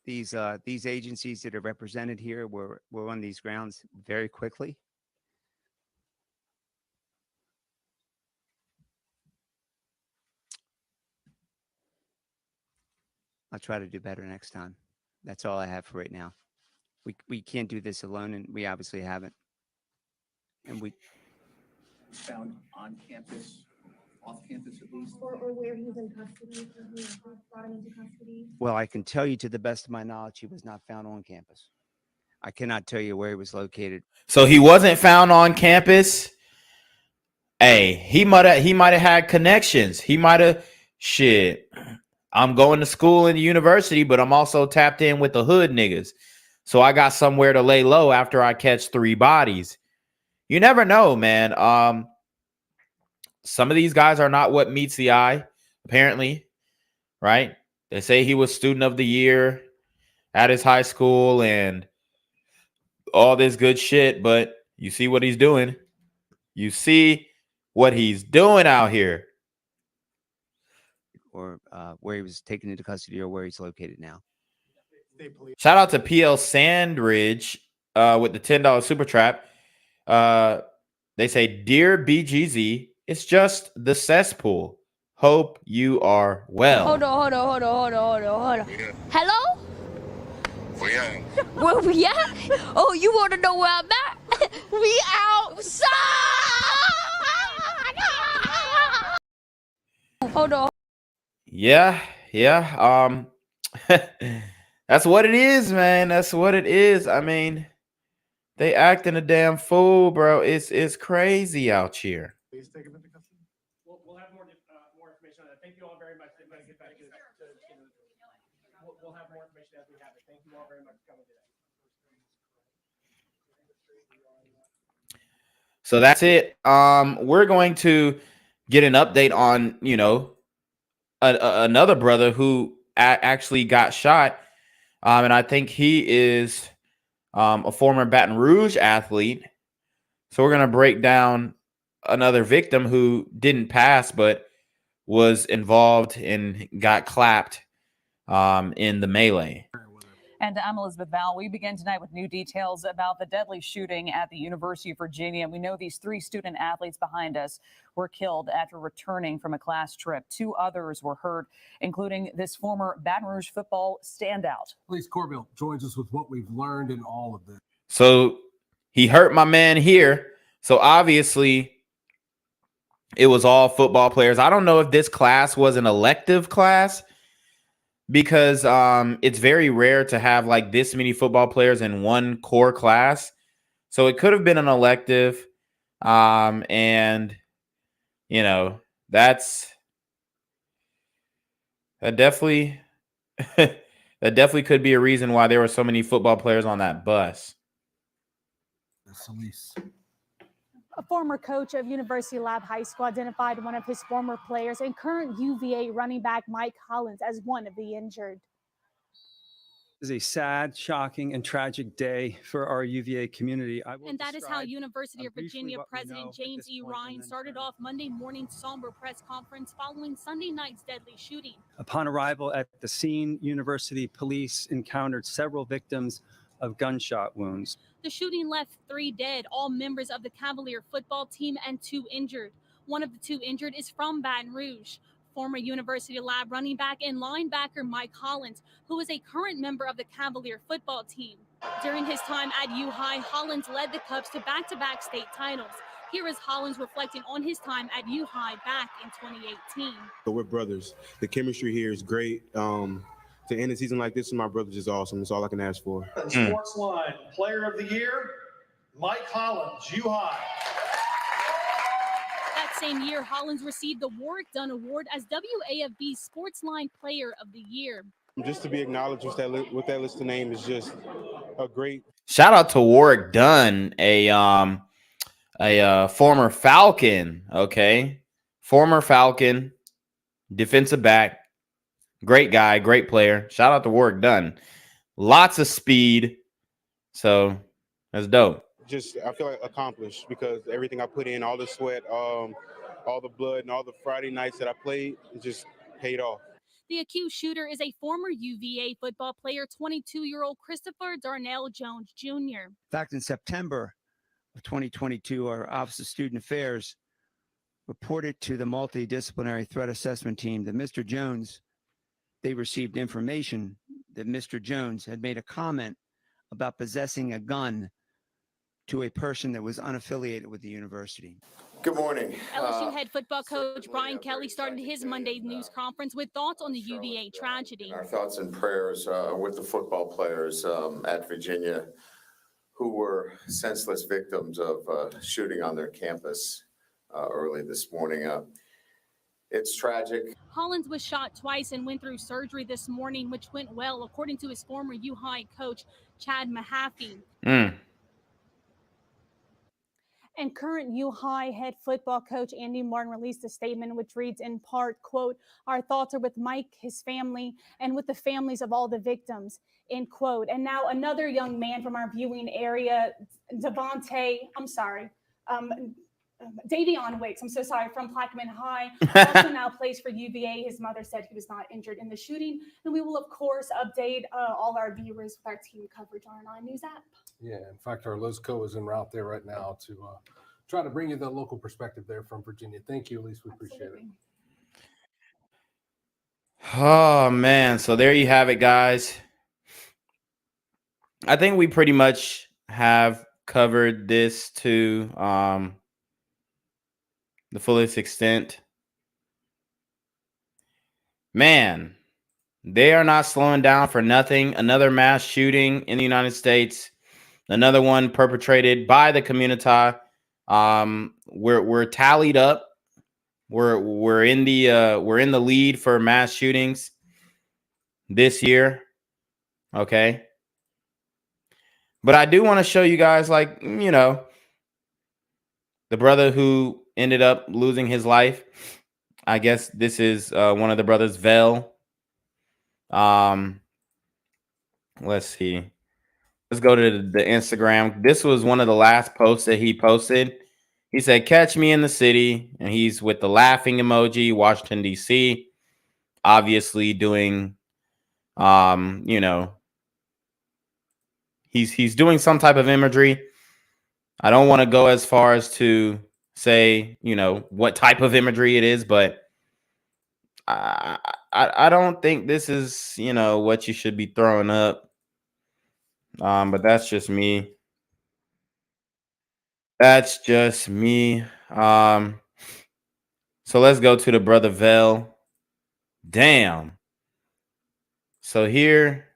These agencies that are represented here were on these grounds very quickly. I'll try to do better next time. That's all I have for right now. We can't do this alone, and we obviously haven't. And we Found on campus, off campus at least? Or where he's in custody, or who brought him into custody? Well, I can tell you to the best of my knowledge, he was not found on campus. I cannot tell you where he was located. So he wasn't found on campus. Hey, he might have had connections. He might have shit. I'm going to school in the university, but I'm also tapped in with the hood niggas. So I got somewhere to lay low after I catch 3 bodies. You never know, man. Some of these guys are not what meets the eye, apparently, right? They say he was student of the year at his high school and all this good shit, but you see what he's doing. You see what he's doing out here. Or where he was taken into custody or where he's located now. Shout out to PL Sandridge with the $10 super trap. They say, "Dear BGZ, it's just the cesspool. Hope you are well." Hold on. Hello? Where we at? Oh, you want to know where I'm at? We outside! Hold on. Yeah. That's what it is, man. That's what it is. I mean, they acting a damn fool, bro. It's crazy out here. We'll have more information on that. Thank you all very much. We'll have more information as we have it. Thank you all very much for coming today. So that's it. We're going to get an update on, another brother who actually got shot. And I think he is a former Baton Rouge athlete. So we're going to break down another victim who didn't pass, but was involved and got clapped in the melee. And I'm Elizabeth Val. We begin tonight with new details about the deadly shooting at the University of Virginia. We know these 3 student athletes behind us were killed after returning from a class trip. 2 others were hurt, including this former Baton Rouge football standout. Police Corville joins us with what we've learned in all of this. So he hurt my man here. So obviously it was all football players. I don't know if this class was an elective class, because it's very rare to have like this many football players in one core class. So it could have been an elective. And that definitely that definitely could be a reason why there were so many football players on that bus. A former coach of University Lab High School identified one of his former players and current UVA running back Mike Hollins as one of the injured. It is a sad, shocking, and tragic day for our UVA community. And that is how University of Virginia President James E. Ryan started off Monday morning's somber press conference following Sunday night's deadly shooting. Upon arrival at the scene, University police encountered several victims of gunshot wounds. The shooting left 3 dead, all members of the Cavalier football team, and 2 injured. One of the 2 injured is from Baton Rouge. Former University Lab running back and linebacker Mike Hollins, who is a current member of the Cavalier football team. During his time at U-High, Hollins led the Cubs to back-to-back state titles. Here is Hollins reflecting on his time at U-High back in 2018. So we're brothers. The chemistry here is great. To end a season like this with my brothers is awesome. That's all I can ask for. Sports Line Player of the Year, Mike Hollins, U-High. That same year, Hollins received the Warwick Dunn Award as WAFB's Sports Line Player of the Year. Just to be acknowledged with that list of names is just a great. Shout out to Warwick Dunn, a former Falcon. Okay, former Falcon, defensive back. Great guy, great player. Shout out to Warwick Dunn. Lots of speed. So that's dope. Just, I feel like accomplished because everything I put in, all the sweat, all the blood, and all the Friday nights that I played, it just paid off. The accused shooter is a former UVA football player, 22-year-old Christopher Darnell Jones Jr. In fact, in September of 2022, our Office of Student Affairs reported to the multidisciplinary threat assessment team that Mr. Jones they received information that Mr. Jones had made a comment about possessing a gun to a person that was unaffiliated with the university. Good morning. LSU head football coach Brian Kelly started his Monday news conference with thoughts on the UVA tragedy. Our thoughts and prayers are with the football players at Virginia who were senseless victims of shooting on their campus early this morning. It's tragic. Hollins was shot twice and went through surgery this morning, which went well, according to his former U High coach, Chad Mahaffey. And current U High head football coach Andy Martin released a statement which reads in part, quote, "Our thoughts are with Mike, his family, and with the families of all the victims," end quote. And now another young man from our viewing area, Davion Wicks, I'm so sorry, from Plaquemine High, also now plays for UVA. His mother said he was not injured in the shooting. And we will, of course, update all our viewers with our team coverage on our 9 News app. Yeah, in fact, our Liz Co is en route there right now to try to bring you the local perspective there from Virginia. Thank you, Elise. We appreciate it. Oh, man. So there you have it, guys. I think we pretty much have covered this to the fullest extent. Man, they are not slowing down for nothing. Another mass shooting in the United States. Another one perpetrated by the community. We're tallied up. We're in the lead for mass shootings this year. Okay. But I do want to show you guys, like, you know, the brother who ended up losing his life. I guess this is one of the brothers, Vel. Let's see. Let's go to the Instagram. This was one of the last posts that he posted. He said, "Catch me in the city." And he's with the laughing emoji, Washington, D.C. Obviously doing, you know, he's doing some type of imagery. I don't want to go as far as to say, you know, what type of imagery it is, but I don't think this is, you know, what you should be throwing up. But that's just me. That's just me. So let's go to the brother Vel. Damn. So here,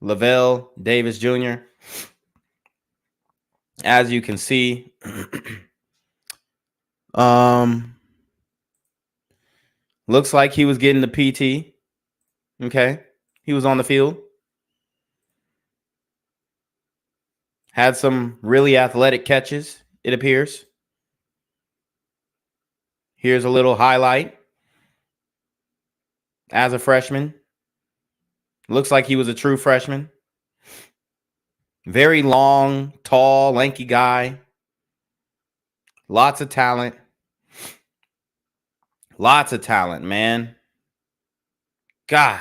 Lavelle Davis Jr. As you can see, looks like he was getting the PT. Okay. He was on the field. Had some really athletic catches, it appears. Here's a little highlight. As a freshman. Looks like he was a true freshman. Very long, tall, lanky guy. Lots of talent. Lots of talent, man. God.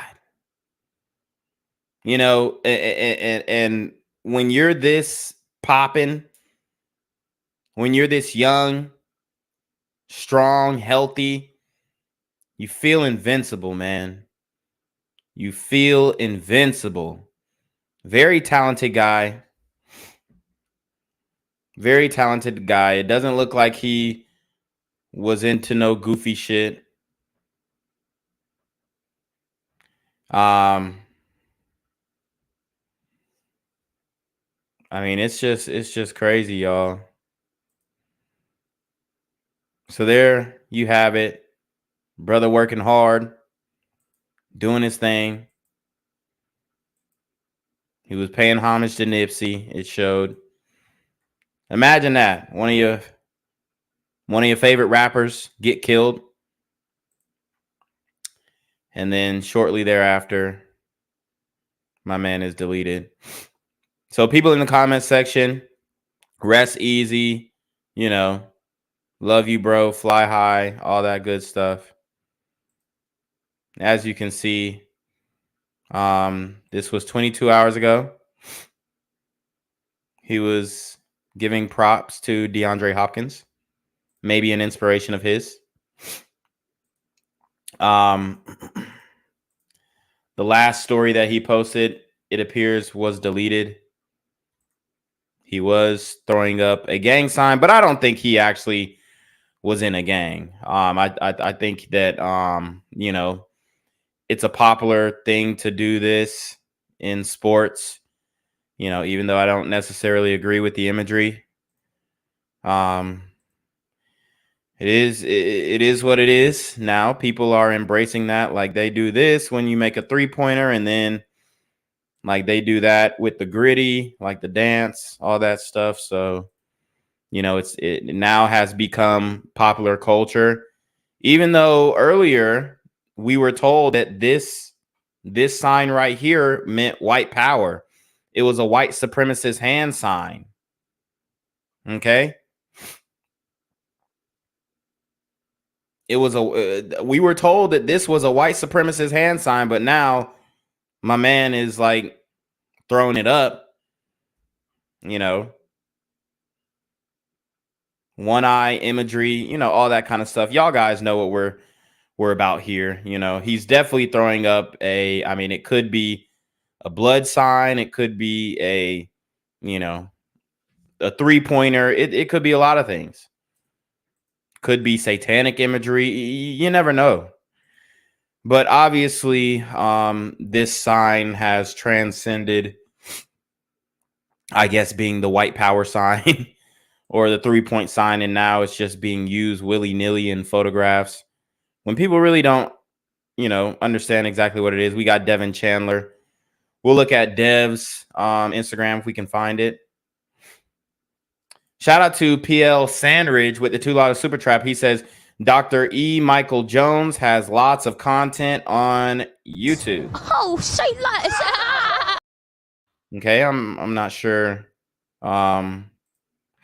You know, and when you're this popping, when you're this young, strong, healthy, you feel invincible, man. You feel invincible. Very talented guy. Very talented guy. It doesn't look like he was into no goofy shit. I mean, it's just crazy, y'all. So there you have it. Brother working hard, doing his thing. He was paying homage to Nipsey. It showed. Imagine that. One of your favorite rappers get killed. And then shortly thereafter, my man is deleted. So people in the comments section, rest easy, you know, love you, bro, fly high, all that good stuff. As you can see, this was 22 hours ago. He was giving props to DeAndre Hopkins, maybe an inspiration of his. The last story that he posted, it appears, was deleted. He was throwing up a gang sign, but I don't think he actually was in a gang. I think that you know, it's a popular thing to do this in sports. You know, even though I don't necessarily agree with the imagery. It is what it is. Now people are embracing that. Like, they do this when you make a 3-pointer, and then like they do that with the gritty, like the dance, all that stuff. So, you know, it now has become popular culture. Even though earlier we were told that this sign right here meant white power. It was a white supremacist hand sign. Okay? It was we were told that this was a white supremacist hand sign, but now my man is like throwing it up, you know, one eye imagery, you know, all that kind of stuff. Y'all guys know what we're about here. You know, he's definitely throwing up I mean, it could be a blood sign, it could be a, you know, a 3-pointer. It could be a lot of things. Could be satanic imagery. You never know. But obviously, this sign has transcended, I guess, being the white power sign or the 3-point sign, and now it's just being used willy-nilly in photographs when people really don't, you know, understand exactly what it is. We got Devin Chandler. We'll look at Dev's Instagram if we can find it. Shout out to PL Sandridge with the $2 super trap. He says, Dr. E. Michael Jones has lots of content on YouTube. Oh, say less. Okay, I'm not sure how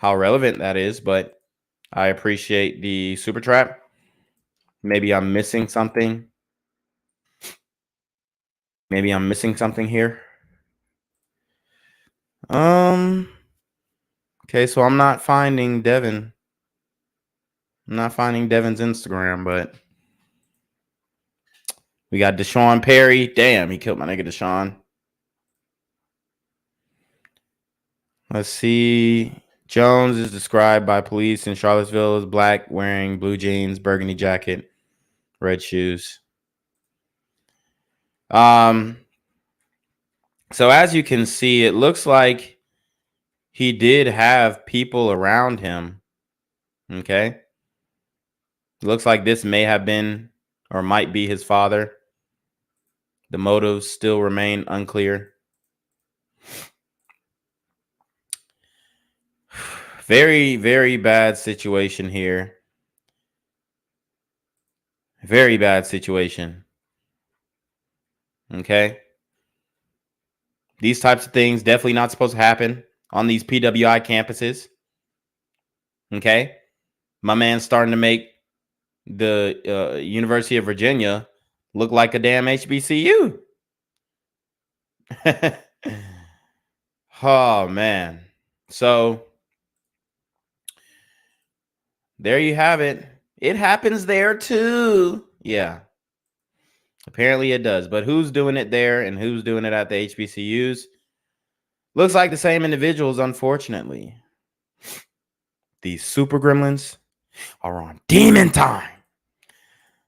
relevant that is, but I appreciate the super trap. Maybe I'm missing something. Maybe I'm missing something here. Okay, so I'm not finding Devin. I'm not finding Devin's Instagram, but we got Deshaun Perry. Damn, he killed my nigga Deshaun. Let's see. Jones is described by police in Charlottesville as black, wearing blue jeans, burgundy jacket, red shoes. So as you can see, it looks like he did have people around him. Okay. Looks like this may have been or might be his father. The motives still remain unclear. Very, very bad situation here. Very bad situation. Okay. These types of things definitely not supposed to happen on these PWI campuses. Okay. My man's starting to make the University of Virginia look like a damn HBCU. Oh, man. So there you have it. It happens there too. Yeah. Apparently it does. But who's doing it there and who's doing it at the HBCUs? Looks like the same individuals, unfortunately. These super gremlins are on demon time.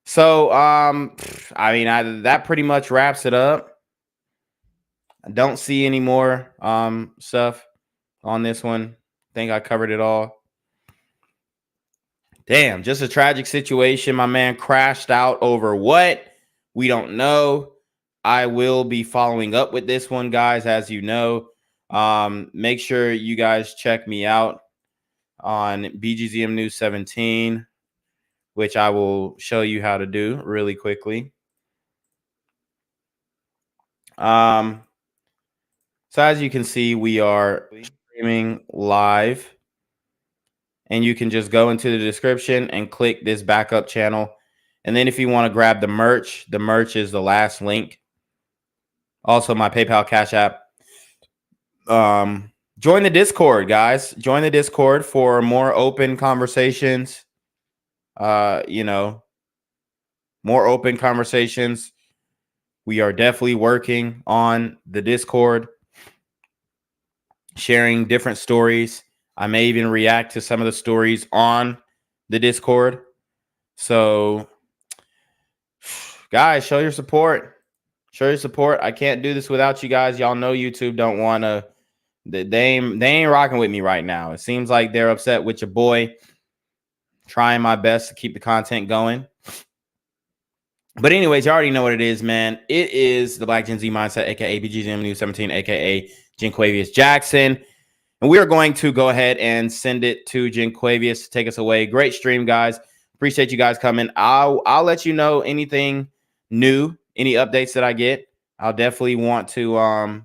So, I mean, that pretty much wraps it up. I don't see any more stuff on this one. I think I covered it all. Damn, just a tragic situation. My man crashed out over what? We don't know. I will be following up with this one, guys, as you know. Make sure you guys check me out on BGZM News 17, which I will show you how to do really quickly. So as you can see, we are streaming live. And you can just go into the description and click this backup channel. And then if you want to grab the merch is the last link. Also, my PayPal Cash App. Join the Discord, guys. Join the Discord for more open conversations. You know, more open conversations. We are definitely working on the Discord, sharing different stories. I may even react to some of the stories on the Discord. So, guys, show your support. Show your support. I can't do this without you guys. Y'all know YouTube don't want to. They ain't rocking with me right now. It seems like they're upset with your boy. Trying my best to keep the content going. But anyways, you already know what it is, man. It is the Black Gen Z Mindset, a.k.a. BGZM News 17, a.k.a. Jenquavius Jackson. And we are going to go ahead and send it to Jenquavius to take us away. Great stream, guys. Appreciate you guys coming. I'll let you know anything new, any updates that I get. I'll definitely want to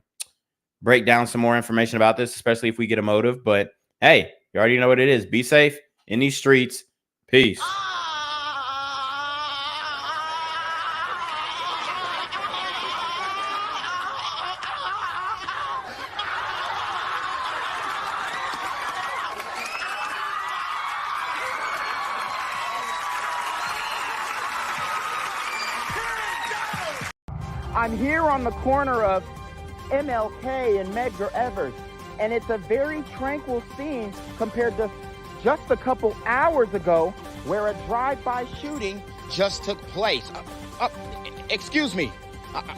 break down some more information about this, especially if we get a motive. But hey, you already know what it is. Be safe in these streets. Peace. I'm here on the corner of MLK and Medgar Evers, and it's a very tranquil scene compared to just a couple hours ago where a drive-by shooting just took place. Excuse me,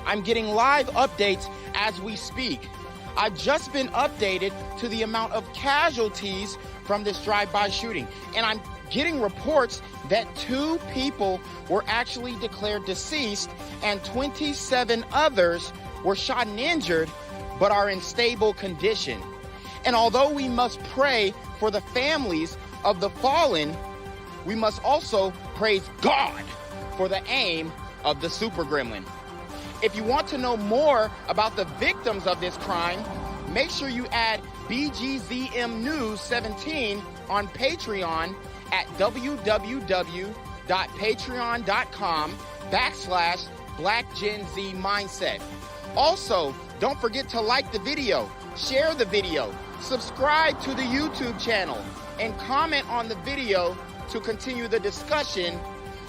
I'm getting live updates as we speak. I've just been updated to the amount of casualties from this drive-by shooting, and I'm getting reports that 2 people were actually declared deceased and 27 others were shot and injured but are in stable condition. And although we must pray for the families of the fallen, we must also praise God for the aim of the super gremlin. If you want to know more about the victims of this crime, make sure you add BGZM News 17 on Patreon at www.patreon.com/BlackGenZMindset. Also, don't forget to like the video, share the video, subscribe to the YouTube channel, and comment on the video to continue the discussion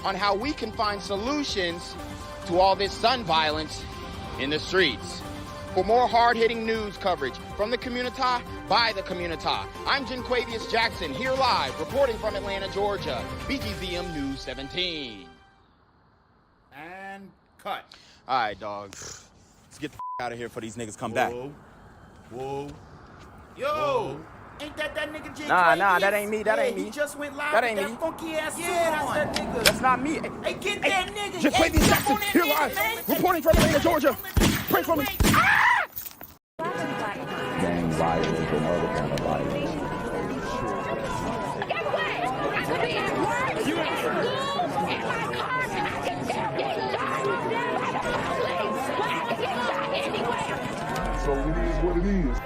on how we can find solutions to all this gun violence in the streets. For more hard-hitting news coverage from the community, by the community, I'm Jenquavius Jackson, here live, reporting from Atlanta, Georgia, BGZM News 17. And cut. All right, dog. Let's get the out of here before these niggas come back. Whoa. Yo. Whoa. Ain't that nigga J? Nah, that ain't me. That ain't me. He just went live. That ain't with me. Funky ass Yeah, that's that nigga. That's not me. Hey, get that nigga. Jenquavius Jackson, here live, reporting from Atlanta, Georgia. Pray for me. Gang violence and other kind of violence. Guess what? I could be at work, at school, in my car, and I can still get shot by the police. But I can get shot anywhere. So it is what it is.